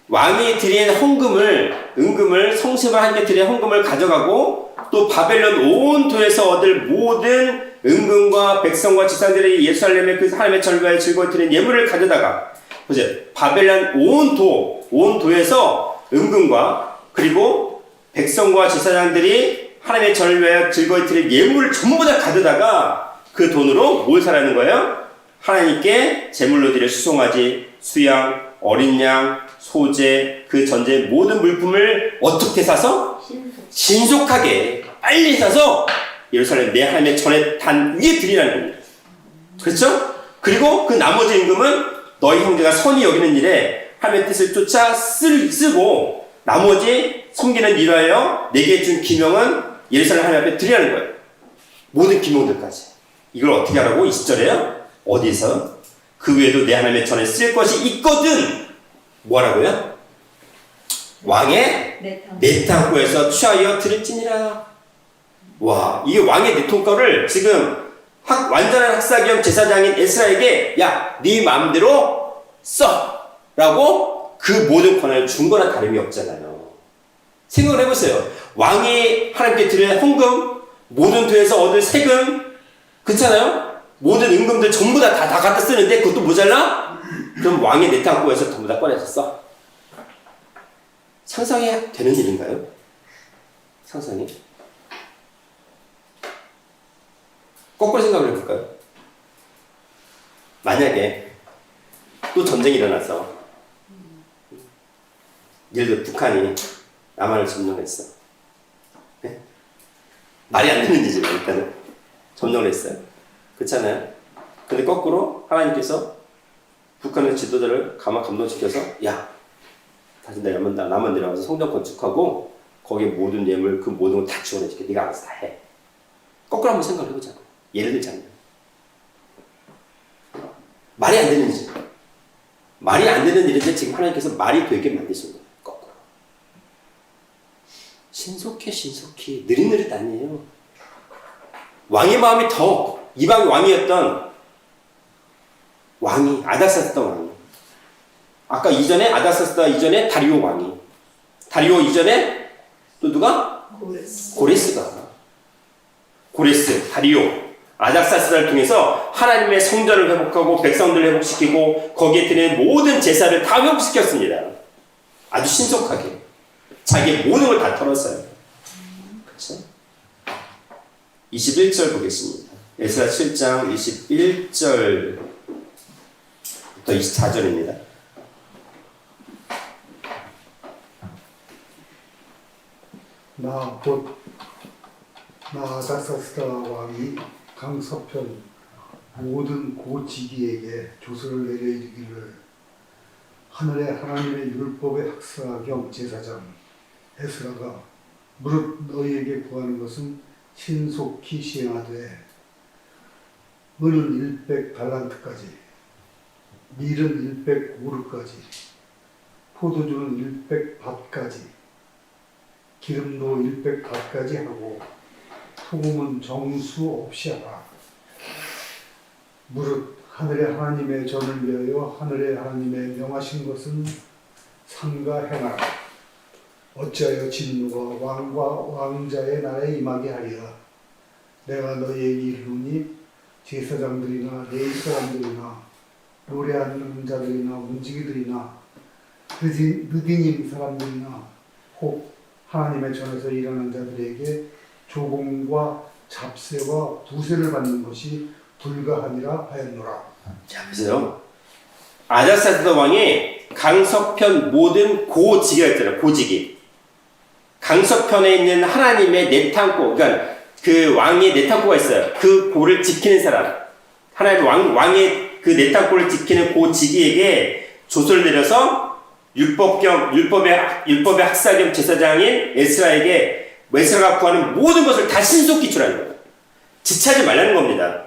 왕이 드린 은금을 성심과 함께 드린 헌금을 가져가고 또 바벨론 온 도에서 얻을 모든 은금과 백성과 지상들이 예루살렘의 그 하나님의 절과에 즐거이 드린 예물을 가져다가 보세요. 바벨론 온 도에서 은금과 그리고 백성과 지사장들이 하나님의 절과에 즐거이 드린 예물을 전부 다 가져다가 그 돈으로 뭘 사라는 거예요? 하나님께 제물로 드릴 수송아지, 수양, 어린 양, 소재, 그 전제의 모든 물품을 어떻게 사서? 신속하게 빨리 사서 예루살렘 내 하나님의 전의 단 위에 드리라는 겁니다. 그렇죠? 그리고 그 나머지 임금은 너희 형제가 선히 여기는 일에 하나님의 뜻을 쫓아 쓰고 나머지 섬기는 일하여 내게 준 기명은 예루살렘 하나님 앞에 드리라는 거예요. 모든 기명들까지. 이걸 어떻게 하라고? 20절에요. 어디서? 그 외에도 내 하나님의 전에 쓸 것이 있거든. 뭐라고요? 왕의 내 땅굴에서 취하여 드릴지니라. 와, 이게 왕의 내 통과를 지금 완전한 학사겸 제사장인 에스라에게 야, 네 마음대로 써! 라고 그 모든 권한을 준 거나 다름이 없잖아요. 생각을 해보세요. 왕이 하나님께 드릴 헌금, 모든 도에서 얻을 세금, 그렇잖아요? 모든 은금들 전부 다 갖다 쓰는데 그것도 모자라? 그럼 왕의 내 땅굴에서 전부 다 꺼내서 써. 상상이 되는 일인가요? 상상이? 거꾸로 생각을 해볼까요? 만약에 또 전쟁이 일어나서 예를 들어 북한이 남한을 점령했어. 네? 말이 안 되는 일이지만 일단은 점령을 했어요. 그렇잖아요? 근데 거꾸로 하나님께서 북한의 지도자를 감동시켜서 야, 다시 남한 내려가서 성전 건축하고 거기에 모든 예물 그 모든 걸 다 지원해줄게. 네가 알아서 다 해. 거꾸로 한번 생각을 해보자고. 예를 들자면 말이 안 되는 일이죠. 말이 안 되는 일인데 지금 하나님께서 말이 되게 만드신 거예요. 거꾸로. 신속히 느릿느릿 아니에요. 왕의 마음이 더 이방의 왕이었던 왕이 아닥사스다 왕이 아까 이전에 아닥사스다 이전에 다리오 왕이 다리오 이전에 또 누가? 고레스, 다리오 아닥사스다를 통해서 하나님의 성전을 회복하고 백성들을 회복시키고 거기에 드리는 모든 제사를 다 회복시켰습니다. 아주 신속하게 자기의 모든 걸 다 털었어요. 그렇죠? 21절 보겠습니다. 에스라 7장 21절부터 24절입니다. 나 아닥사스다 왕이 강서편 모든 고지기에게 조서를 내려 이르기를 하늘의 하나님의 율법의 학사 겸 제사장 에스라가 무릇 너희에게 구하는 것은 신속히 시행하되 은은 100달란트까지 밀은 100오르까지 포도주는 100밭까지 기름도 100밭까지 하고 소금은 정수 없이 하라. 무릇 하늘의 하나님의 전을 위하여 하늘의 하나님의 명하신 것은 삼가 행하라. 어찌하여 진노가 왕과 왕자의 날에 임하게 하리라. 내가 너희에게 이르노니 제사장들이나 레위 사람들이나 노래하는 자들이나 문지기들이나 느디님 사람들이나 혹 하나님의 전에서 일하는 자들에게 조공과 잡세와 부세를 받는 것이 불가하니라 하였노라. 자, 보세요. 아닥사스다 왕이 강서편 모든 고지기가 있잖아요. 고지기. 강서편에 있는 하나님의 내탕고, 그러니까 그 왕의 내탕고가 있어요. 그 고를 지키는 사람. 하나님 왕의 그 내탕고를 지키는 고지기에게 조서를 내려서 율법의 학사 겸 제사장인 에스라에게 에스라가 구하는 모든 것을 다 신속히 주라는 거예요. 지체하지 말라는 겁니다.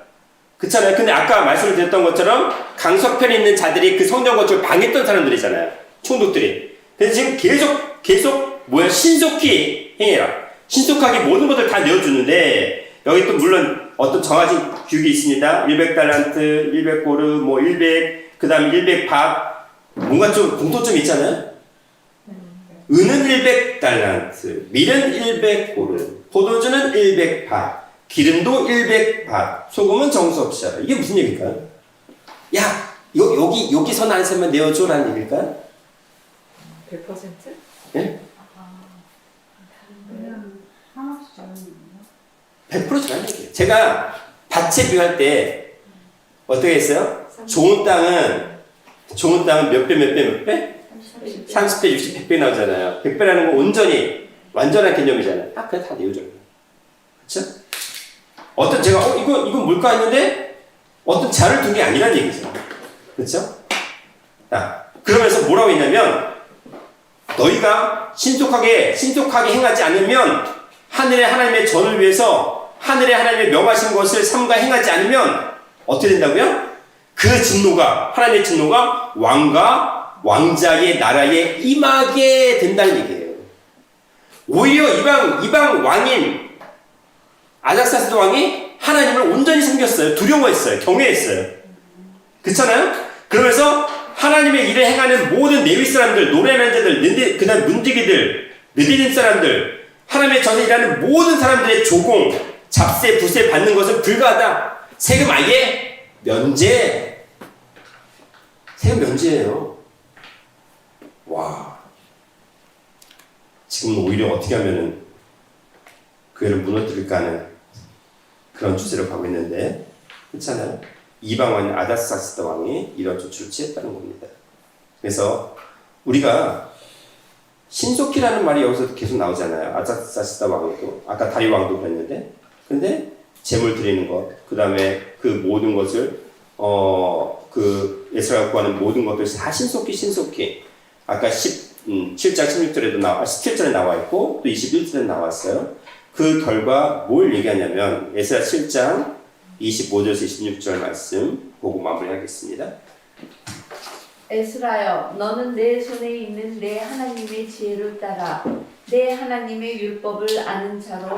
그렇잖아요. 근데 아까 말씀을 드렸던 것처럼 강서편에 있는 자들이 그 성전 건축을 방해했던 사람들이잖아요. 총독들이. 근데 지금 계속 신속히 행해라. 신속하게 모든 것을 다 내어주는데 여기 또 물론 어떤 정해진 규격이 있습니다. 100달란트, 100고르, 100, 그 다음에 100밥. 뭔가 좀 공통점이 있잖아요. 은은 100달란트, 밀은 100고르, 포도주는 100밭, 기름도 100밭, 소금은 정수 없이 하라. 이게 무슨 얘기일까요? 야, 여기 선 안 세면 내어줘라는 얘기일까요? 100%? 예? 그냥 한없이 저는 거예요. 100% 저란 얘기예요. 제가 밭에 비유할 때 어떻게 했어요? 좋은 땅은 몇 배? 30배, 60배, 100배 나오잖아요. 100배라는 건 온전히 완전한 개념이잖아요. 딱 그냥 다 내어줘요. 그렇죠? 어떤 제가 이건 뭘까 했는데 어떤 자를 둔 게 아니란 얘기죠. 그렇죠? 그러면서 뭐라고 했냐면 너희가 신속하게 행하지 않으면 하늘의 하나님의 전을 위해서 하늘의 하나님의 명하신 것을 삼가 행하지 않으면 어떻게 된다고요? 그 진노가 하나님의 진노가 왕과 왕자의 나라에 임하게 된다는 얘기예요. 오히려 이방 왕인 아닥사스다 왕이 하나님을 온전히 섬겼어요. 두려워했어요. 경외했어요. 그렇잖아요? 그러면서 하나님의 일을 행하는 모든 레위 사람들, 노래하는 자들, 그 다음 문지기들, 느디님 사람들, 하나님의 전에 일하는 모든 사람들의 조공, 잡세, 부세 받는 것은 불가하다. 세금 아예 면제. 세금 면제예요. 와. 지금 오히려 어떻게 하면은 교회를 무너뜨릴까 하는 그런 추세를 가고 있는데, 그렇잖아요. 이방 왕인 아닥사스다 왕이 이런 조치를 취했다는 겁니다. 그래서 우리가 신속히라는 말이 여기서 계속 나오잖아요. 아닥사스다 왕도 아까 다리 왕도 그랬는데, 근데 제물 드리는 것, 그 다음에 그 모든 것을 그 에스라가 구하는 모든 것들 다 신속히 아까 7장 16절에도 17절에 나와 있고 또 21절에 나왔어요. 그 결과 뭘 얘기하냐면 에스라 7장 25절에서 26절 말씀 보고 마무리하겠습니다. 에스라여, 너는 내 손에 있는 내 하나님의 지혜를 따라 내 하나님의 율법을 아는 자로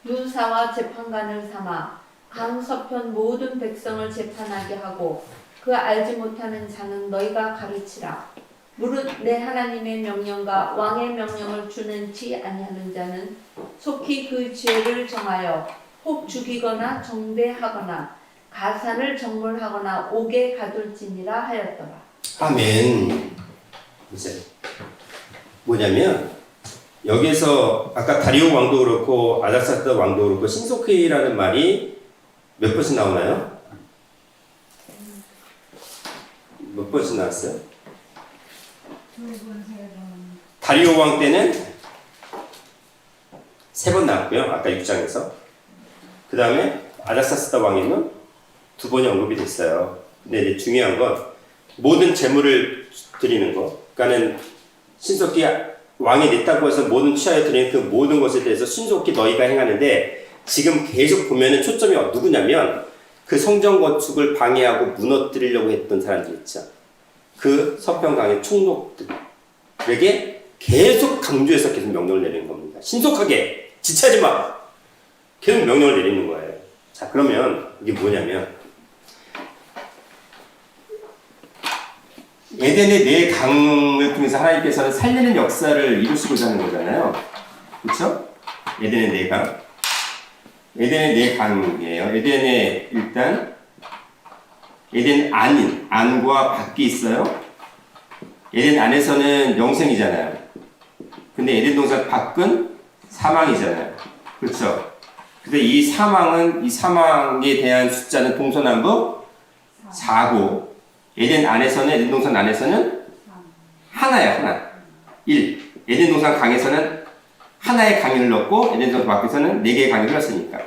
문사와 재판관을 삼아 강서편 모든 백성을 재판하게 하고 그 알지 못하는 자는 너희가 가르치라. 무릇 내 하나님의 명령과 왕의 명령을 준행치 아니하는 자는 속히 그 죄를 정하여 혹 죽이거나 정배하거나 가산을 정벌하거나 옥에 가둘지니라 하였더라. 아멘. 이제 뭐냐면 여기서 아까 다리오 왕도 그렇고 아닥사스다 왕도 그렇고 신속히라는 말이 몇 번씩 나오나요? 몇 번씩 나왔어요? 2번, 3번. 다리오 왕 때는 3번 나왔고요. 아까 6장에서. 그 다음에 아닥사스다 왕에는 2번이 언급이 됐어요. 근데 이제 중요한 건 모든 재물을 드리는 거. 그러니까는 신속히 왕이 냈다고 해서 모든 취하에 드리는 그 모든 것에 대해서 신속히 너희가 행하는데 지금 계속 보면은 초점이 누구냐면 그 성전 건축을 방해하고 무너뜨리려고 했던 사람들 있죠. 그 서평강의 총독들에게 계속 강조해서 계속 명령을 내리는 겁니다. 신속하게 지체하지 마. 계속 명령을 내리는 거예요. 자, 그러면 이게 뭐냐면 에덴의 네 강을 통해서 하나님께서는 살리는 역사를 이루시고자 하는 거잖아요. 그렇죠? 에덴의 네 강. 에덴의 네 강이에요. 에덴에 일단 에덴 안과 밖이 있어요. 에덴 안에서는 영생이잖아요. 근데 에덴 동산 밖은 사망이잖아요. 그렇죠? 근데 이 사망에 대한 숫자는 동서남북 4고 에덴 안에서는 에덴 동산 안에서는 하나야, 하나. 1. 에덴 동산 강에서는 하나의 강이 흘렀고 에덴 동산 밖에서는 4개의 강이 흘렀으니까.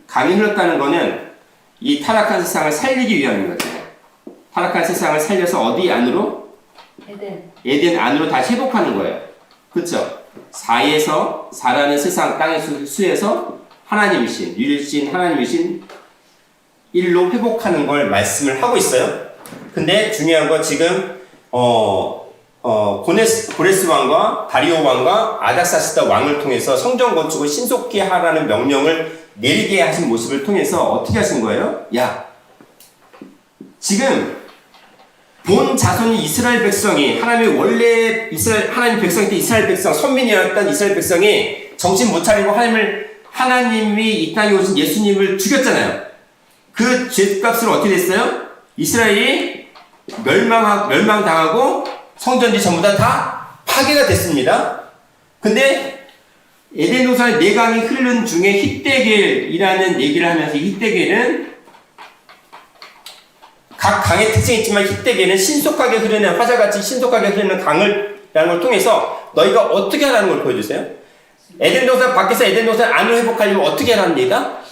강이 흘렀다는 거는 이 타락한 세상을 살리기 위함인 거잖아요. 타락한 세상을 살려서 어디 안으로? 에덴 안으로 다시 회복하는 거예요. 그렇죠? 4라는 세상 땅의 수에서 하나님이신, 유일신 하나님이신 1로 회복하는 걸 말씀을 하고 있어요. 근데 중요한 건 지금 고레스 왕과 다리오 왕과 아닥사스다 왕을 통해서 성전 건축을 신속히 하라는 명령을 내리게 하신 모습을 통해서 어떻게 하신 거예요? 야, 지금 본 자손이 이스라엘 백성이 하나님의 원래 하나님 백성 때 이스라엘 백성 선민이었던 이스라엘 백성이 정신 못 차리고 하나님이 이 땅에 오신 예수님을 죽였잖아요. 그 죄값을 어떻게 됐어요? 이스라엘이 멸망당하고 성전지 전부 다 파괴가 됐습니다. 근데 에덴 동산의 4강이 흐르는 중에 히데겔이라는 얘기를 하면서 히데겔은 각 강의 특징이 있지만 히데겔은 신속하게 흐르는 화살같이 신속하게 흐르는 강을 라는 걸 통해서 너희가 어떻게 하라는 걸 보여주세요. 에덴 동산 밖에서 에덴 동산 안을 회복하려면 어떻게 하라는 얘기가?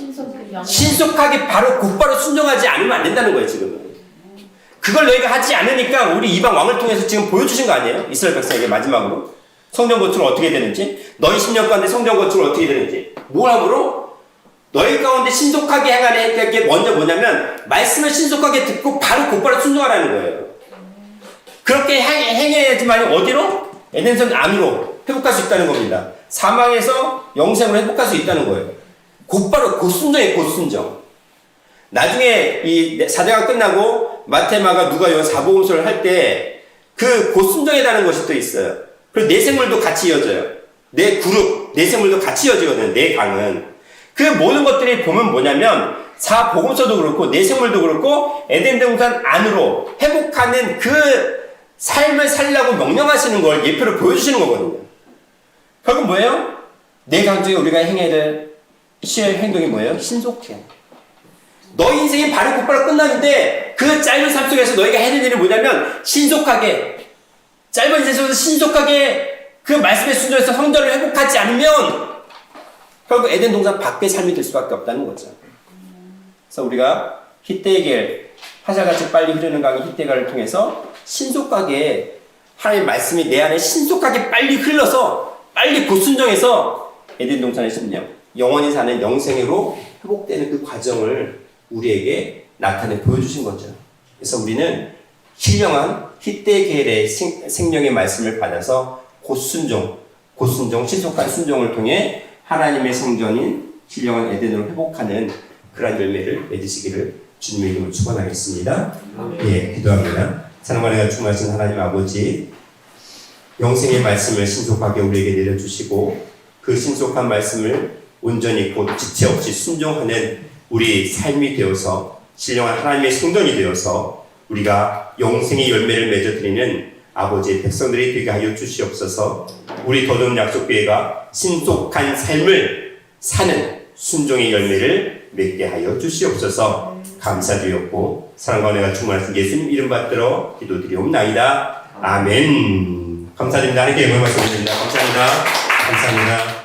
신속하게 곧바로 순종하지 않으면 안 된다는 거예요. 지금은 그걸 너희가 하지 않으니까 우리 이방 왕을 통해서 지금 보여주신 거 아니에요? 이스라엘 백성에게 마지막으로 성전 건축을 어떻게 되는지, 너희 10년 가운데 성전 건축을 어떻게 되는지, 뭘 함으로? 너희 가운데 신속하게 행하는 게 먼저 뭐냐면 말씀을 신속하게 듣고 곧바로 순종하라는 거예요. 그렇게 행해야지만 어디로? 에덴선 안으로 회복할 수 있다는 겁니다. 사망에서 영생으로 회복할 수 있다는 거예요. 곧바로 곧순정. 나중에 이 4대강 끝나고 마테마가 누가 요한 사복음서를 할 때 그 곧순정이라는 것이 또 있어요. 그리고 내생물도 같이 이어져요. 내생물도 같이 이어지거든요. 내 강은. 그 모든 것들이 보면 뭐냐면 사복음서도 그렇고 내생물도 그렇고 에덴 동산 안으로 회복하는 그 삶을 살려고 명령하시는 걸 예표로 보여주시는 거거든요. 결국 뭐예요? 내 강 중에 우리가 행해야 될 행동이 뭐예요? 신속해. 너희 인생이 곧바로 끝나는데 그 짧은 삶 속에서 너희가 해야 될 일이 뭐냐면 신속하게, 짧은 인생 속에서 신속하게 그 말씀에 순종해서 성전을 회복하지 않으면 결국 에덴 동산 밖의 삶이 될 수밖에 없다는 거죠. 그래서 우리가 히데겔, 화살같이 빨리 흐르는 강의 히데겔을 통해서 신속하게 하나님의 말씀이 내 안에 신속하게 빨리 흘러서 빨리 곧순종해서 에덴 동산의 심령, 영원히 사는 영생으로 회복되는 그 과정을 우리에게 나타내 보여주신 거죠. 그래서 우리는 신령한 히데겔의 생명의 말씀을 받아서 곧순종, 신속한 순종을 통해 하나님의 성전인 신령한 에덴으로 회복하는 그러한 열매를 맺으시기를 주님의 이름으로 축원하겠습니다. 예, 기도합니다. 사랑과 은혜가 충만하신 하나님 아버지, 영생의 말씀을 신속하게 우리에게 내려주시고 그 신속한 말씀을 온전히 곧 지체 없이 순종하는 우리 삶이 되어서 신령한 하나님의 성전이 되어서 우리가 영생의 열매를 맺어드리는 아버지의 백성들이 되게 하여 주시옵소서. 우리 더더욱 약속교회가 신속한 삶을 사는 순종의 열매를 맺게 하여 주시옵소서. 감사드렸고 사랑과 은혜가 충만하신 예수님 이름 받들어 기도드리옵나이다. 아멘. 감사드립니다. 하나님께 영광 말씀드립니다. 감사합니다. 감사합니다.